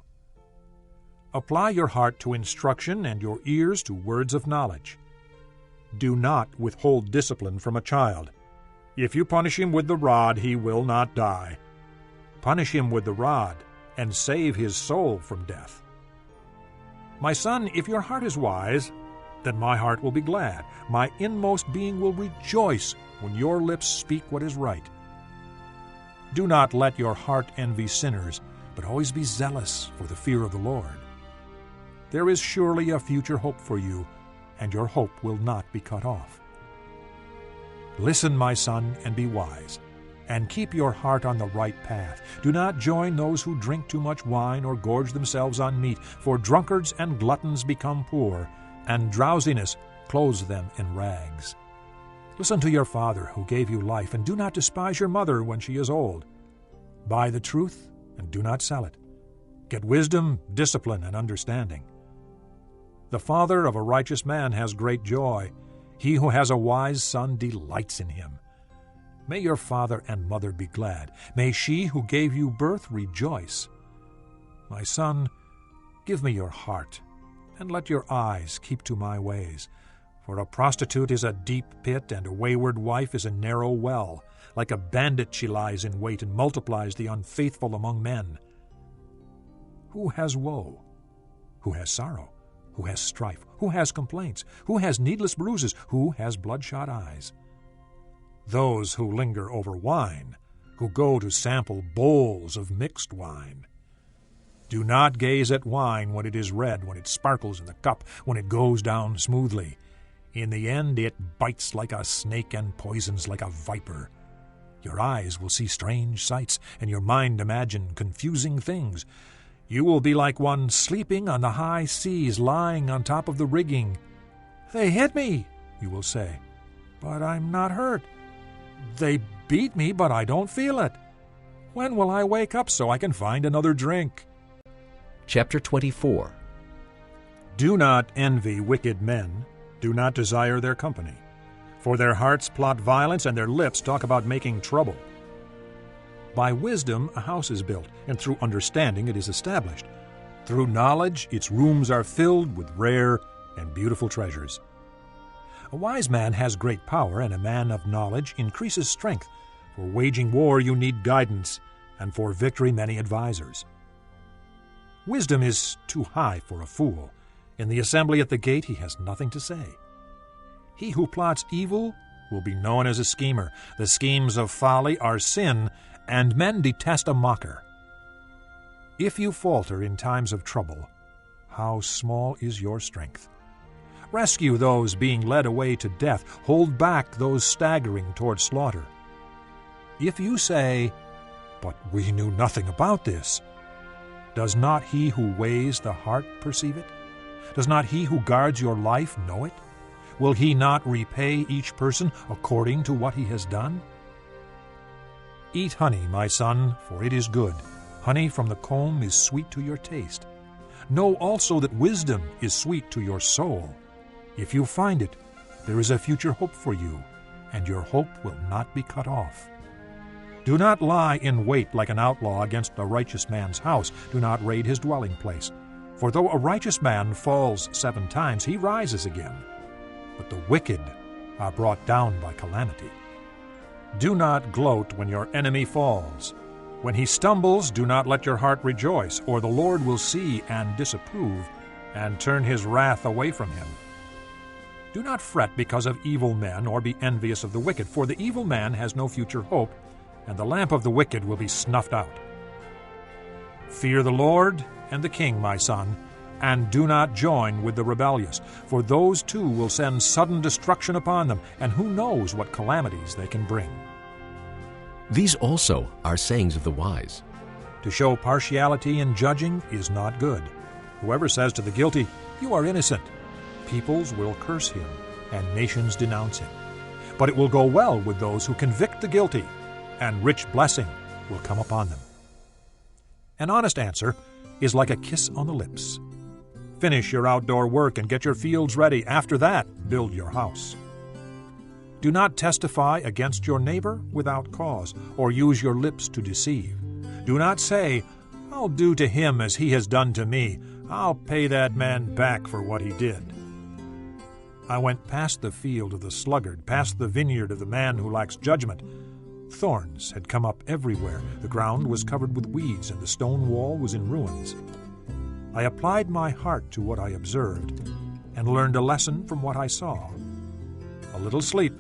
Apply your heart to instruction and your ears to words of knowledge. Do not withhold discipline from a child. If you punish him with the rod, he will not die. Punish him with the rod, and save his soul from death. My son, if your heart is wise, then my heart will be glad. My inmost being will rejoice when your lips speak what is right. Do not let your heart envy sinners, but always be zealous for the fear of the Lord. There is surely a future hope for you, and your hope will not be cut off. Listen, my son, and be wise, and keep your heart on the right path. Do not join those who drink too much wine or gorge themselves on meat, for drunkards and gluttons become poor, and drowsiness clothes them in rags. Listen to your father who gave you life, and do not despise your mother when she is old. Buy the truth, and do not sell it. Get wisdom, discipline, and understanding. The father of a righteous man has great joy. He who has a wise son delights in him. May your father and mother be glad. May she who gave you birth rejoice. My son, give me your heart, and let your eyes keep to my ways. For a prostitute is a deep pit, and a wayward wife is a narrow well. Like a bandit she lies in wait and multiplies the unfaithful among men. Who has woe? Who has sorrow? Who has strife? Who has complaints? Who has needless bruises? Who has bloodshot eyes? Those who linger over wine, who go to sample bowls of mixed wine. Do not gaze at wine when it is red, when it sparkles in the cup, when it goes down smoothly. In the end it bites like a snake and poisons like a viper. Your eyes will see strange sights, and your mind imagine confusing things. You will be like one sleeping on the high seas, lying on top of the rigging. They hit me, you will say, but I'm not hurt. They beat me, but I don't feel it. When will I wake up so I can find another drink? Chapter 24. Do not envy wicked men. Do not desire their company. For their hearts plot violence, and their lips talk about making trouble. By wisdom a house is built, and through understanding it is established. Through knowledge its rooms are filled with rare and beautiful treasures. A wise man has great power, and a man of knowledge increases strength. For waging war you need guidance, and for victory many advisers. Wisdom is too high for a fool. In the assembly at the gate he has nothing to say. He who plots evil will be known as a schemer. The schemes of folly are sin, and men detest a mocker. If you falter in times of trouble, how small is your strength? Rescue those being led away to death. Hold back those staggering toward slaughter. If you say, "But we knew nothing about this," does not he who weighs the heart perceive it? Does not he who guards your life know it? Will he not repay each person according to what he has done? Eat honey, my son, for it is good. Honey from the comb is sweet to your taste. Know also that wisdom is sweet to your soul. If you find it, there is a future hope for you, and your hope will not be cut off. Do not lie in wait like an outlaw against a righteous man's house. Do not raid his dwelling place. For though a righteous man falls 7 times, he rises again. But the wicked are brought down by calamity. Do not gloat when your enemy falls. When he stumbles, do not let your heart rejoice, or the Lord will see and disapprove, and turn his wrath away from him. Do not fret because of evil men, or be envious of the wicked, for the evil man has no future hope, and the lamp of the wicked will be snuffed out. Fear the Lord and the king, my son, and do not join with the rebellious, for those too will send sudden destruction upon them, and who knows what calamities they can bring. These also are sayings of the wise. To show partiality in judging is not good. Whoever says to the guilty, "You are innocent," peoples will curse him, and nations denounce him. But it will go well with those who convict the guilty, and rich blessing will come upon them. An honest answer is like a kiss on the lips. Finish your outdoor work and get your fields ready. After that, build your house. Do not testify against your neighbor without cause, or use your lips to deceive. Do not say, "I'll do to him as he has done to me. I'll pay that man back for what he did." I went past the field of the sluggard, past the vineyard of the man who lacks judgment. Thorns had come up everywhere. The ground was covered with weeds, and the stone wall was in ruins. I applied my heart to what I observed, and learned a lesson from what I saw. A little sleep,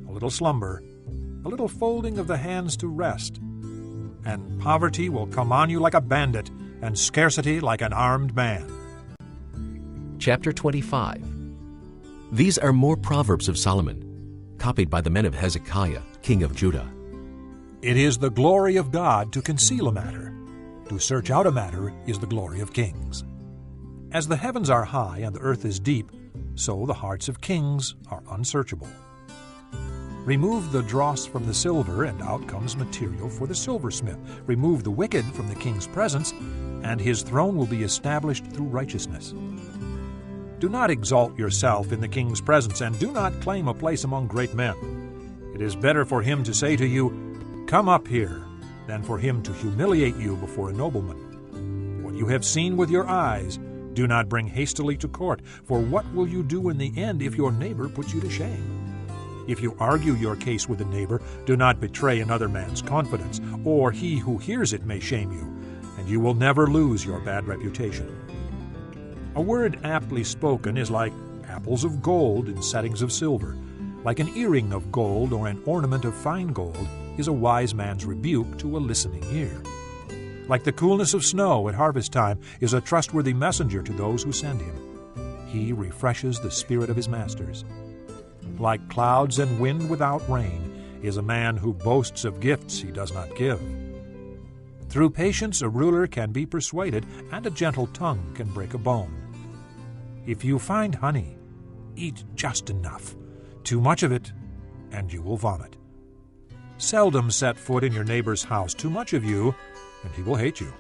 a little slumber, a little folding of the hands to rest, and poverty will come on you like a bandit, and scarcity like an armed man. Chapter 25. These are more Proverbs of Solomon, copied by the men of Hezekiah, king of Judah. It is the glory of God to conceal a matter. To search out a matter is the glory of kings. As the heavens are high and the earth is deep, so the hearts of kings are unsearchable. Remove the dross from the silver, and out comes material for the silversmith. Remove the wicked from the king's presence, and his throne will be established through righteousness. Do not exalt yourself in the king's presence, and do not claim a place among great men. It is better for him to say to you, "Come up here," than for him to humiliate you before a nobleman. What you have seen with your eyes, do not bring hastily to court, for what will you do in the end if your neighbor puts you to shame? If you argue your case with a neighbor, do not betray another man's confidence, or he who hears it may shame you, and you will never lose your bad reputation. A word aptly spoken is like apples of gold in settings of silver. Like an earring of gold or an ornament of fine gold is a wise man's rebuke to a listening ear. Like the coolness of snow at harvest time is a trustworthy messenger to those who send him. He refreshes the spirit of his masters. Like clouds and wind without rain is a man who boasts of gifts he does not give. Through patience a ruler can be persuaded, and a gentle tongue can break a bone. If you find honey, eat just enough. Too much of it, and you will vomit. Seldom set foot in your neighbor's house. Too much of you, and he will hate you.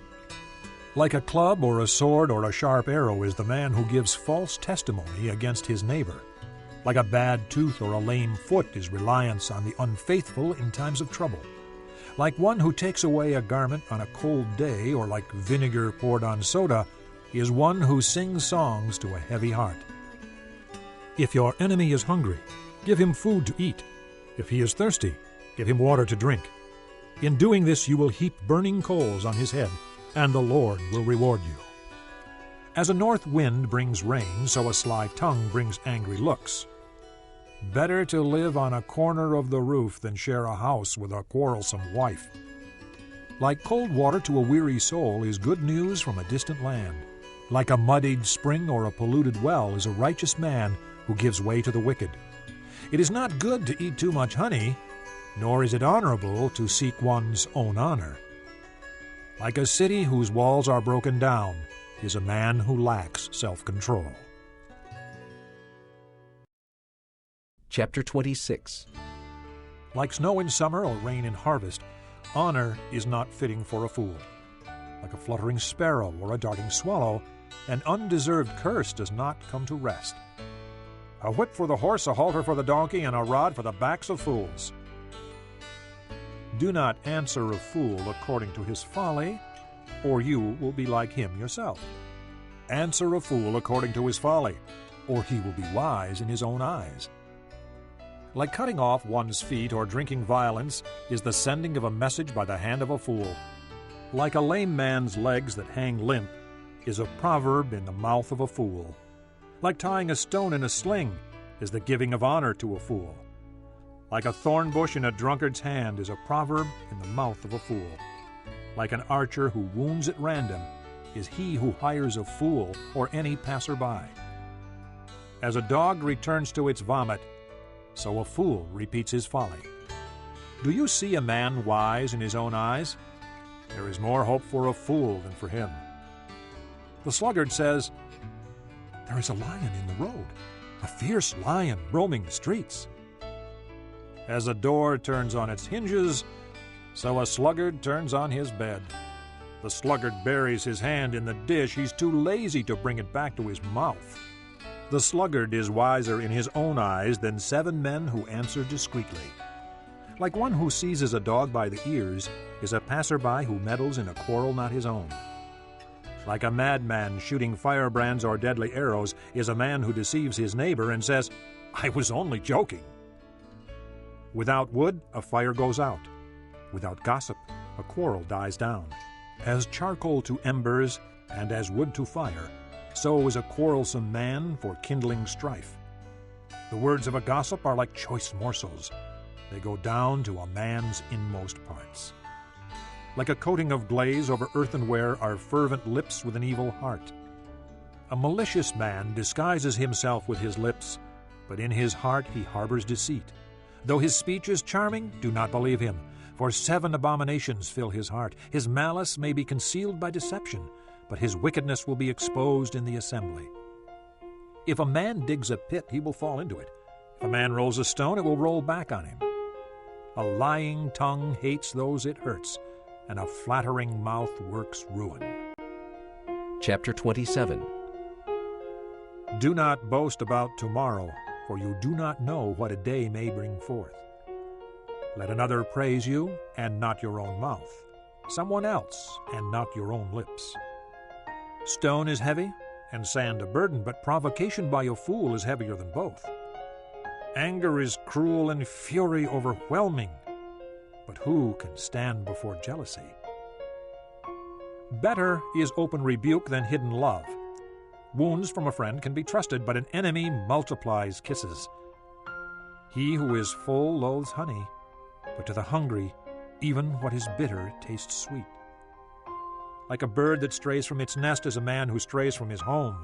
Like a club or a sword or a sharp arrow is the man who gives false testimony against his neighbor. Like a bad tooth or a lame foot is reliance on the unfaithful in times of trouble. Like one who takes away a garment on a cold day, or like vinegar poured on soda, is one who sings songs to a heavy heart. If your enemy is hungry, give him food to eat. If he is thirsty, give him water to drink. In doing this you will heap burning coals on his head, and the Lord will reward you. As a north wind brings rain, so a sly tongue brings angry looks. Better to live on a corner of the roof than share a house with a quarrelsome wife. Like cold water to a weary soul is good news from a distant land. Like a muddied spring or a polluted well is a righteous man who gives way to the wicked. It is not good to eat too much honey, nor is it honorable to seek one's own honor. Like a city whose walls are broken down is a man who lacks self-control. Chapter 26. Like snow in summer or rain in harvest, honor is not fitting for a fool. Like a fluttering sparrow or a darting swallow, an undeserved curse does not come to rest. A whip for the horse, a halter for the donkey, and a rod for the backs of fools. Do not answer a fool according to his folly, or you will be like him yourself. Answer a fool according to his folly, or he will be wise in his own eyes. Like cutting off one's feet or drinking violence is the sending of a message by the hand of a fool. Like a lame man's legs that hang limp is a proverb in the mouth of a fool. Like tying a stone in a sling is the giving of honor to a fool. Like a thorn bush in a drunkard's hand is a proverb in the mouth of a fool. Like an archer who wounds at random is he who hires a fool or any passerby. As a dog returns to its vomit, so a fool repeats his folly. Do you see a man wise in his own eyes? There is more hope for a fool than for him. The sluggard says, "There is a lion in the road, a fierce lion roaming the streets." As a door turns on its hinges, so a sluggard turns on his bed. The sluggard buries his hand in the dish. He's too lazy to bring it back to his mouth. The sluggard is wiser in his own eyes than 7 men who answer discreetly. Like one who seizes a dog by the ears is a passerby who meddles in a quarrel not his own. Like a madman shooting firebrands or deadly arrows is a man who deceives his neighbor and says, "I was only joking." Without wood, a fire goes out. Without gossip, a quarrel dies down. As charcoal to embers and as wood to fire, so is a quarrelsome man for kindling strife. The words of a gossip are like choice morsels. They go down to a man's inmost parts. Like a coating of glaze over earthenware are fervent lips with an evil heart. A malicious man disguises himself with his lips, but in his heart he harbors deceit. Though his speech is charming, do not believe him, for 7 abominations fill his heart. His malice may be concealed by deception, but his wickedness will be exposed in the assembly. If a man digs a pit, he will fall into it. If a man rolls a stone, it will roll back on him. A lying tongue hates those it hurts, and a flattering mouth works ruin. Chapter 27. Do not boast about tomorrow, for you do not know what a day may bring forth. Let another praise you, and not your own mouth, someone else, and not your own lips. Stone is heavy, and sand a burden, but provocation by a fool is heavier than both. Anger is cruel and fury overwhelming, but who can stand before jealousy? Better is open rebuke than hidden love. Wounds from a friend can be trusted, but an enemy multiplies kisses. He who is full loathes honey, but to the hungry, even what is bitter tastes sweet. Like a bird that strays from its nest is a man who strays from his home.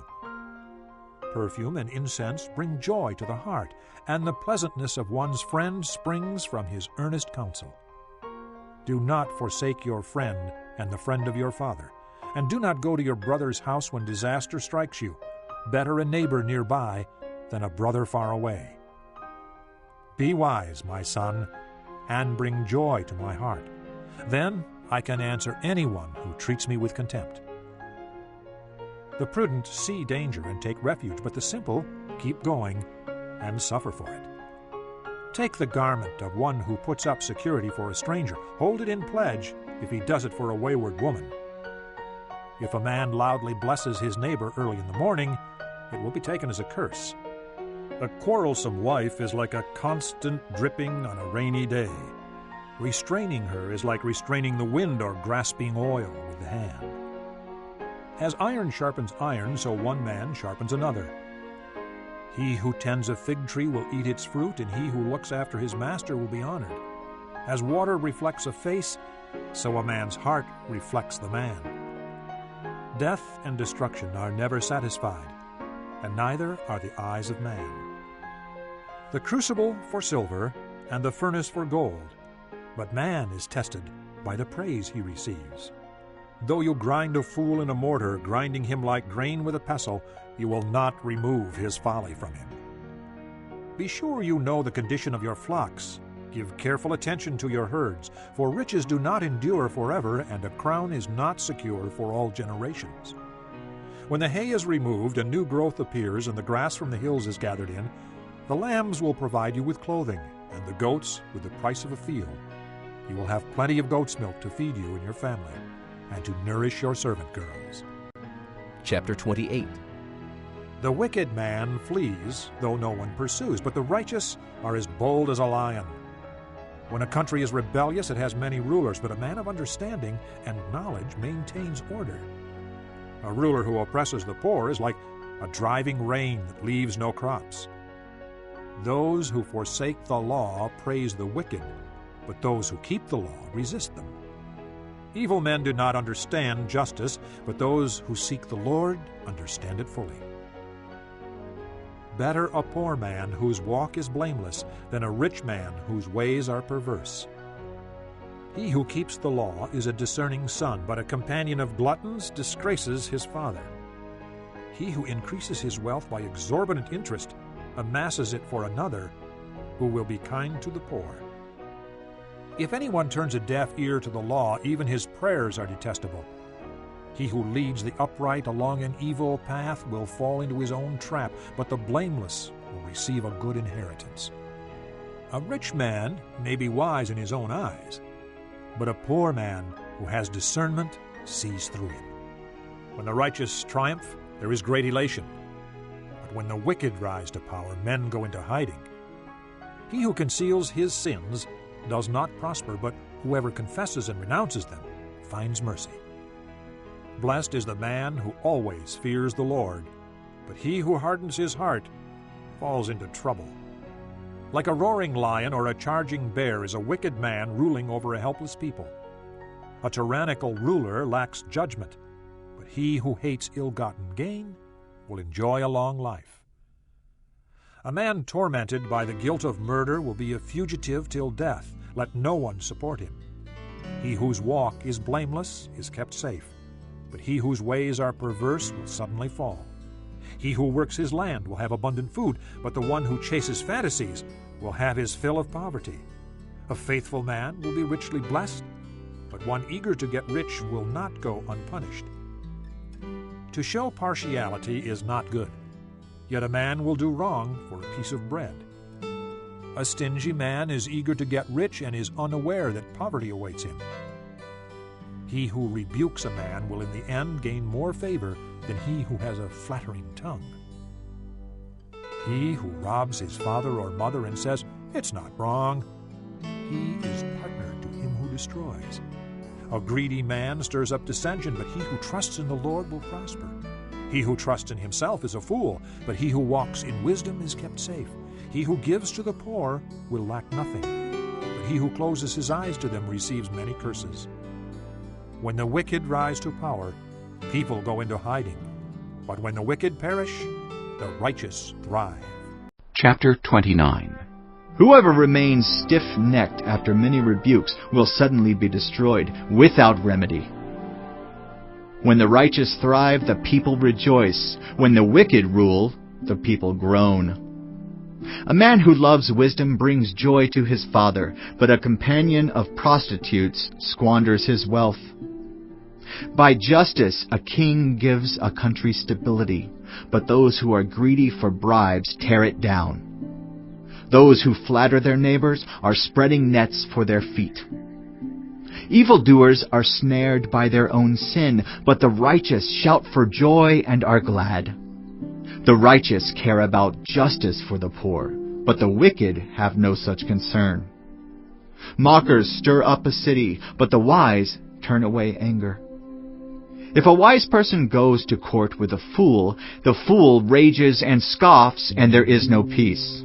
Perfume and incense bring joy to the heart, and the pleasantness of one's friend springs from his earnest counsel. Do not forsake your friend and the friend of your father, and do not go to your brother's house when disaster strikes you. Better a neighbor nearby than a brother far away. Be wise, my son, and bring joy to my heart. Then I can answer anyone who treats me with contempt. The prudent see danger and take refuge, but the simple keep going and suffer for it. Take the garment of one who puts up security for a stranger. Hold it in pledge if he does it for a wayward woman. If a man loudly blesses his neighbor early in the morning, it will be taken as a curse. A quarrelsome wife is like a constant dripping on a rainy day. Restraining her is like restraining the wind or grasping oil with the hand. As iron sharpens iron, so one man sharpens another. He who tends a fig tree will eat its fruit, and he who looks after his master will be honored. As water reflects a face, so a man's heart reflects the man. Death and destruction are never satisfied, and neither are the eyes of man. The crucible for silver, and the furnace for gold, but man is tested by the praise he receives. Though you grind a fool in a mortar, grinding him like grain with a pestle, you will not remove his folly from him. Be sure you know the condition of your flocks. Give careful attention to your herds, for riches do not endure forever, and a crown is not secure for all generations. When the hay is removed and new growth appears, and the grass from the hills is gathered in, the lambs will provide you with clothing, and the goats with the price of a field. You will have plenty of goat's milk to feed you and your family, and to nourish your servant girls. Chapter 28. The wicked man flees, though no one pursues, but the righteous are as bold as a lion. When a country is rebellious, it has many rulers, but a man of understanding and knowledge maintains order. A ruler who oppresses the poor is like a driving rain that leaves no crops. Those who forsake the law praise the wicked, but those who keep the law resist them. Evil men do not understand justice, but those who seek the Lord understand it fully. Better a poor man whose walk is blameless than a rich man whose ways are perverse. He who keeps the law is a discerning son, but a companion of gluttons disgraces his father. He who increases his wealth by exorbitant interest amasses it for another who will be kind to the poor. If anyone turns a deaf ear to the law, even his prayers are detestable. He who leads the upright along an evil path will fall into his own trap, but the blameless will receive a good inheritance. A rich man may be wise in his own eyes, but a poor man who has discernment sees through him. When the righteous triumph, there is great elation. But when the wicked rise to power, men go into hiding. He who conceals his sins does not prosper, but whoever confesses and renounces them finds mercy. Blessed is the man who always fears the Lord, but he who hardens his heart falls into trouble. Like a roaring lion or a charging bear is a wicked man ruling over a helpless people. A tyrannical ruler lacks judgment, but he who hates ill-gotten gain will enjoy a long life. A man tormented by the guilt of murder will be a fugitive till death. Let no one support him. He whose walk is blameless is kept safe, but he whose ways are perverse will suddenly fall. He who works his land will have abundant food, but the one who chases fantasies will have his fill of poverty. A faithful man will be richly blessed, but one eager to get rich will not go unpunished. To show partiality is not good, yet a man will do wrong for a piece of bread. A stingy man is eager to get rich and is unaware that poverty awaits him. He who rebukes a man will in the end gain more favor than he who has a flattering tongue. He who robs his father or mother and says, "It's not wrong," he is partner to him who destroys. A greedy man stirs up dissension, but he who trusts in the Lord will prosper. He who trusts in himself is a fool, but he who walks in wisdom is kept safe. He who gives to the poor will lack nothing, but he who closes his eyes to them receives many curses. When the wicked rise to power, people go into hiding. But when the wicked perish, the righteous thrive. Chapter 29. Whoever remains stiff-necked after many rebukes will suddenly be destroyed without remedy. When the righteous thrive, the people rejoice. When the wicked rule, the people groan. A man who loves wisdom brings joy to his father, but a companion of prostitutes squanders his wealth. By justice a king gives a country stability, but those who are greedy for bribes tear it down. Those who flatter their neighbors are spreading nets for their feet. Evildoers are snared by their own sin, but the righteous shout for joy and are glad. The righteous care about justice for the poor, but the wicked have no such concern. Mockers stir up a city, but the wise turn away anger. If a wise person goes to court with a fool, the fool rages and scoffs, and there is no peace.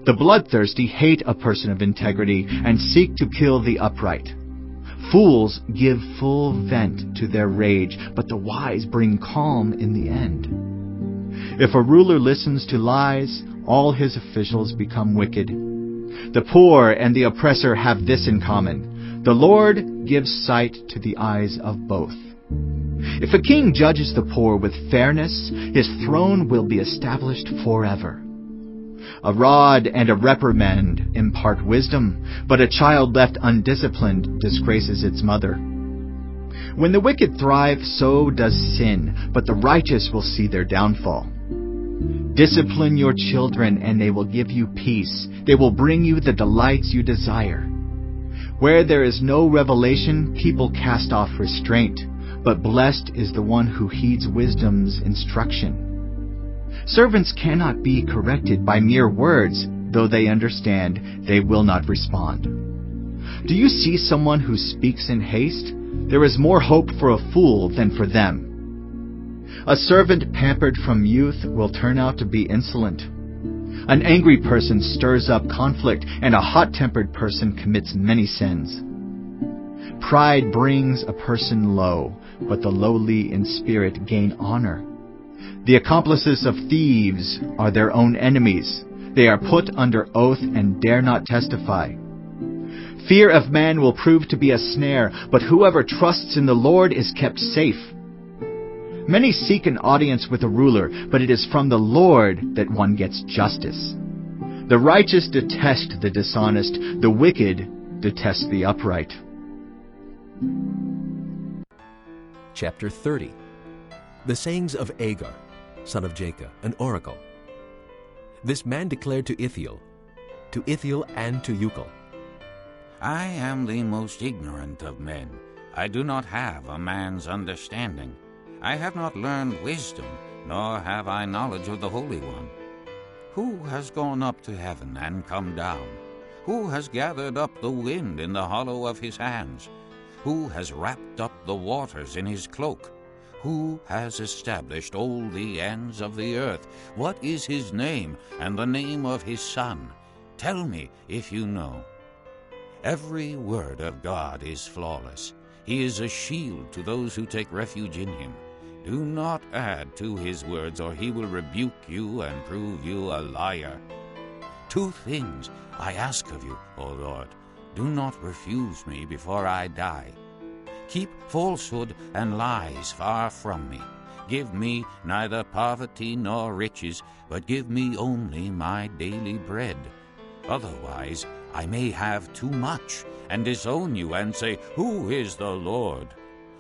The bloodthirsty hate a person of integrity and seek to kill the upright. Fools give full vent to their rage, but the wise bring calm in the end. If a ruler listens to lies, all his officials become wicked. The poor and the oppressor have this in common: the Lord gives sight to the eyes of both. If a king judges the poor with fairness, his throne will be established forever. A rod and a reprimand impart wisdom, but a child left undisciplined disgraces its mother. When the wicked thrive, so does sin, but the righteous will see their downfall. Discipline your children, and they will give you peace. They will bring you the delights you desire. Where there is no revelation, people cast off restraint, but blessed is the one who heeds wisdom's instruction. Servants cannot be corrected by mere words. Though they understand, they will not respond. Do you see someone who speaks in haste? There is more hope for a fool than for them. A servant pampered from youth will turn out to be insolent. An angry person stirs up conflict, and a hot-tempered person commits many sins. Pride brings a person low, but the lowly in spirit gain honor. The accomplices of thieves are their own enemies. They are put under oath and dare not testify. Fear of man will prove to be a snare, but whoever trusts in the Lord is kept safe. Many seek an audience with a ruler, but it is from the Lord that one gets justice. The righteous detest the dishonest, the wicked detest the upright. Chapter 30. The sayings of Agar, son of Jacob, an oracle. This man declared to Ithiel and to Ucal, I am the most ignorant of men. I do not have a man's understanding. I have not learned wisdom, nor have I knowledge of the Holy One. Who has gone up to heaven and come down? Who has gathered up the wind in the hollow of his hands? Who has wrapped up the waters in his cloak? Who has established all the ends of the earth? What is his name and the name of his son? Tell me if you know. Every word of God is flawless. He is a shield to those who take refuge in him. Do not add to his words, or he will rebuke you and prove you a liar. 2 things I ask of you, O Lord. Do not refuse me before I die. Keep falsehood and lies far from me. Give me neither poverty nor riches, but give me only my daily bread. Otherwise I may have too much and disown you and say, Who is the Lord?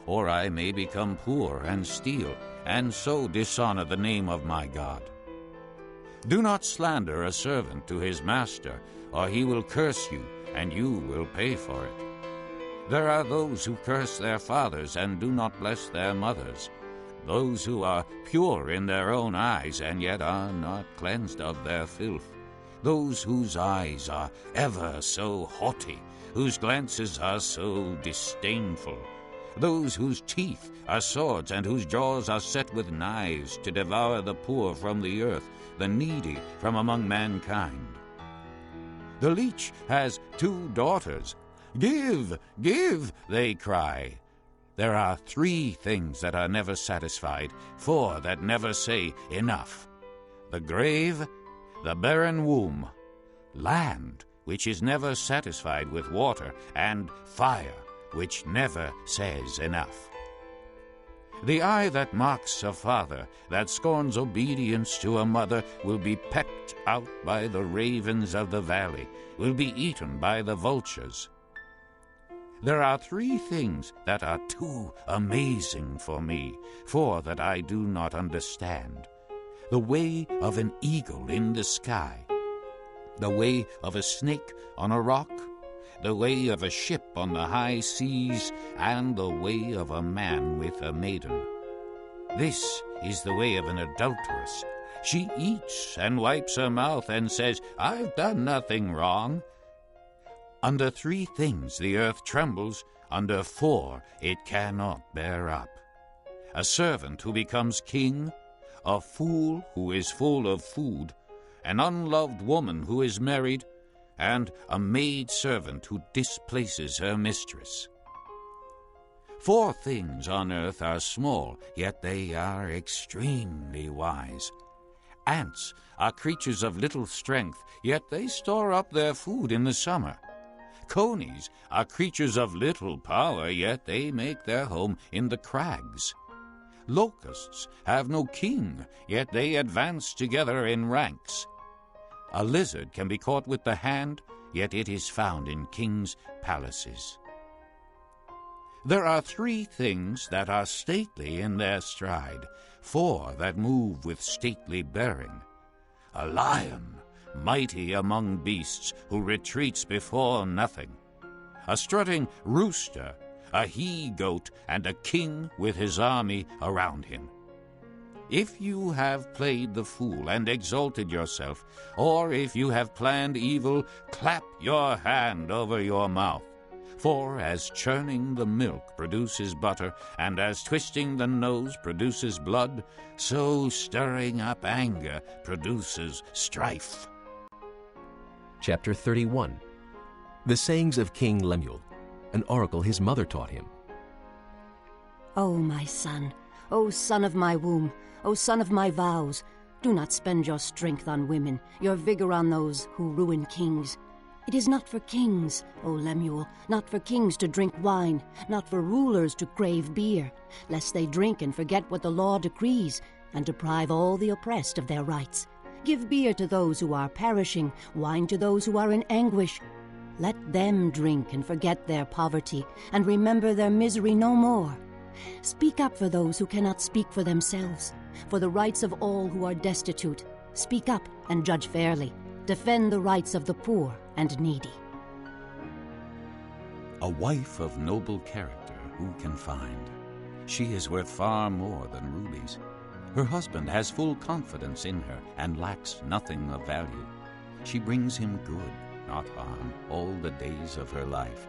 Or I may become poor and steal, and so dishonor the name of my God. Do not slander a servant to his master, or he will curse you, and you will pay for it. There are those who curse their fathers and do not bless their mothers, those who are pure in their own eyes and yet are not cleansed of their filth, those whose eyes are ever so haughty, whose glances are so disdainful. those whose teeth are swords and whose jaws are set with knives to devour the poor from the earth, the needy from among mankind. The leech has 2 daughters. Give, give, they cry. There are 3 things that are never satisfied, 4 that never say enough: the grave, the barren womb, land, which is never satisfied with water, and fire, which never says enough. The eye that mocks a father, that scorns obedience to a mother, will be pecked out by the ravens of the valley, will be eaten by the vultures. There are 3 things that are too amazing for me, 4 that I do not understand: the way of an eagle in the sky, the way of a snake on a rock, the way of a ship on the high seas, and the way of a man with a maiden. This is the way of an adulteress. She eats and wipes her mouth and says, "I've done nothing wrong." Under 3 things the earth trembles, under 4 it cannot bear up: a servant who becomes king, a fool who is full of food, an unloved woman who is married, and a maidservant who displaces her mistress. 4 things on earth are small, yet they are extremely wise. Ants are creatures of little strength, yet they store up their food in the summer. Conies are creatures of little power, yet they make their home in the crags. Locusts have no king, yet they advance together in ranks. A lizard can be caught with the hand, yet it is found in kings' palaces. There are 3 things that are stately in their stride, 4 that move with stately bearing: a lion, mighty among beasts, who retreats before nothing; a strutting rooster, a he-goat, and a king with his army around him. If you have played the fool and exalted yourself, or if you have planned evil, clap your hand over your mouth. For as churning the milk produces butter, and as twisting the nose produces blood, so stirring up anger produces strife. Chapter 31. The sayings of King Lemuel, an oracle his mother taught him. O my son, O son of my womb, O son of my vows, do not spend your strength on women, your vigor on those who ruin kings. It is not for kings, O Lemuel, not for kings to drink wine, not for rulers to crave beer, lest they drink and forget what the law decrees, and deprive all the oppressed of their rights. Give beer to those who are perishing, wine to those who are in anguish. Let them drink and forget their poverty, and remember their misery no more. Speak up for those who cannot speak for themselves, for the rights of all who are destitute. Speak up and judge fairly. Defend the rights of the poor and needy. A wife of noble character who can find? She is worth far more than rubies. Her husband has full confidence in her and lacks nothing of value. She brings him good, not harm, all the days of her life.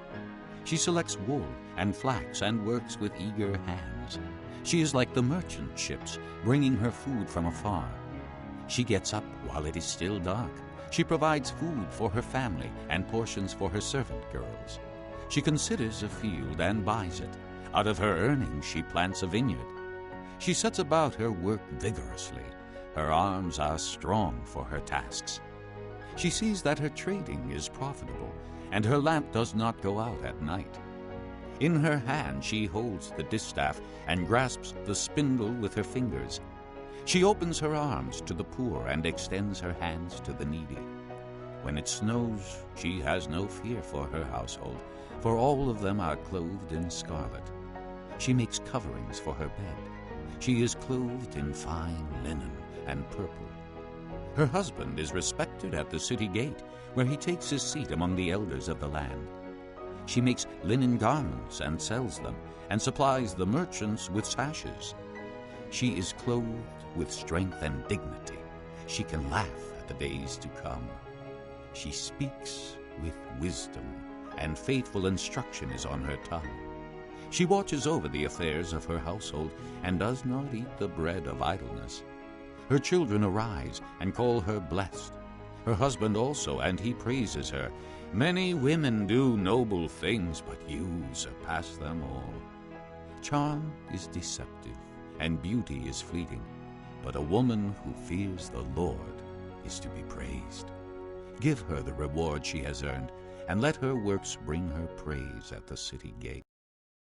She selects wool and flax and works with eager hands. She is like the merchant ships, bringing her food from afar. She gets up while it is still dark. She provides food for her family and portions for her servant girls. She considers a field and buys it. Out of her earnings she plants a vineyard. She sets about her work vigorously. Her arms are strong for her tasks. She sees that her trading is profitable, and her lamp does not go out at night. In her hand she holds the distaff and grasps the spindle with her fingers. She opens her arms to the poor and extends her hands to the needy. When it snows, she has no fear for her household, for all of them are clothed in scarlet. She makes coverings for her bed. She is clothed in fine linen and purple. Her husband is respected at the city gate, where he takes his seat among the elders of the land. She makes linen garments and sells them, and supplies the merchants with sashes. She is clothed with strength and dignity. She can laugh at the days to come. She speaks with wisdom, and faithful instruction is on her tongue. She watches over the affairs of her household and does not eat the bread of idleness. Her children arise and call her blessed. Her husband also, and he praises her. Many women do noble things, but you surpass them all. Charm is deceptive, and beauty is fleeting, but a woman who fears the Lord is to be praised. Give her the reward she has earned, and let her works bring her praise at the city gate.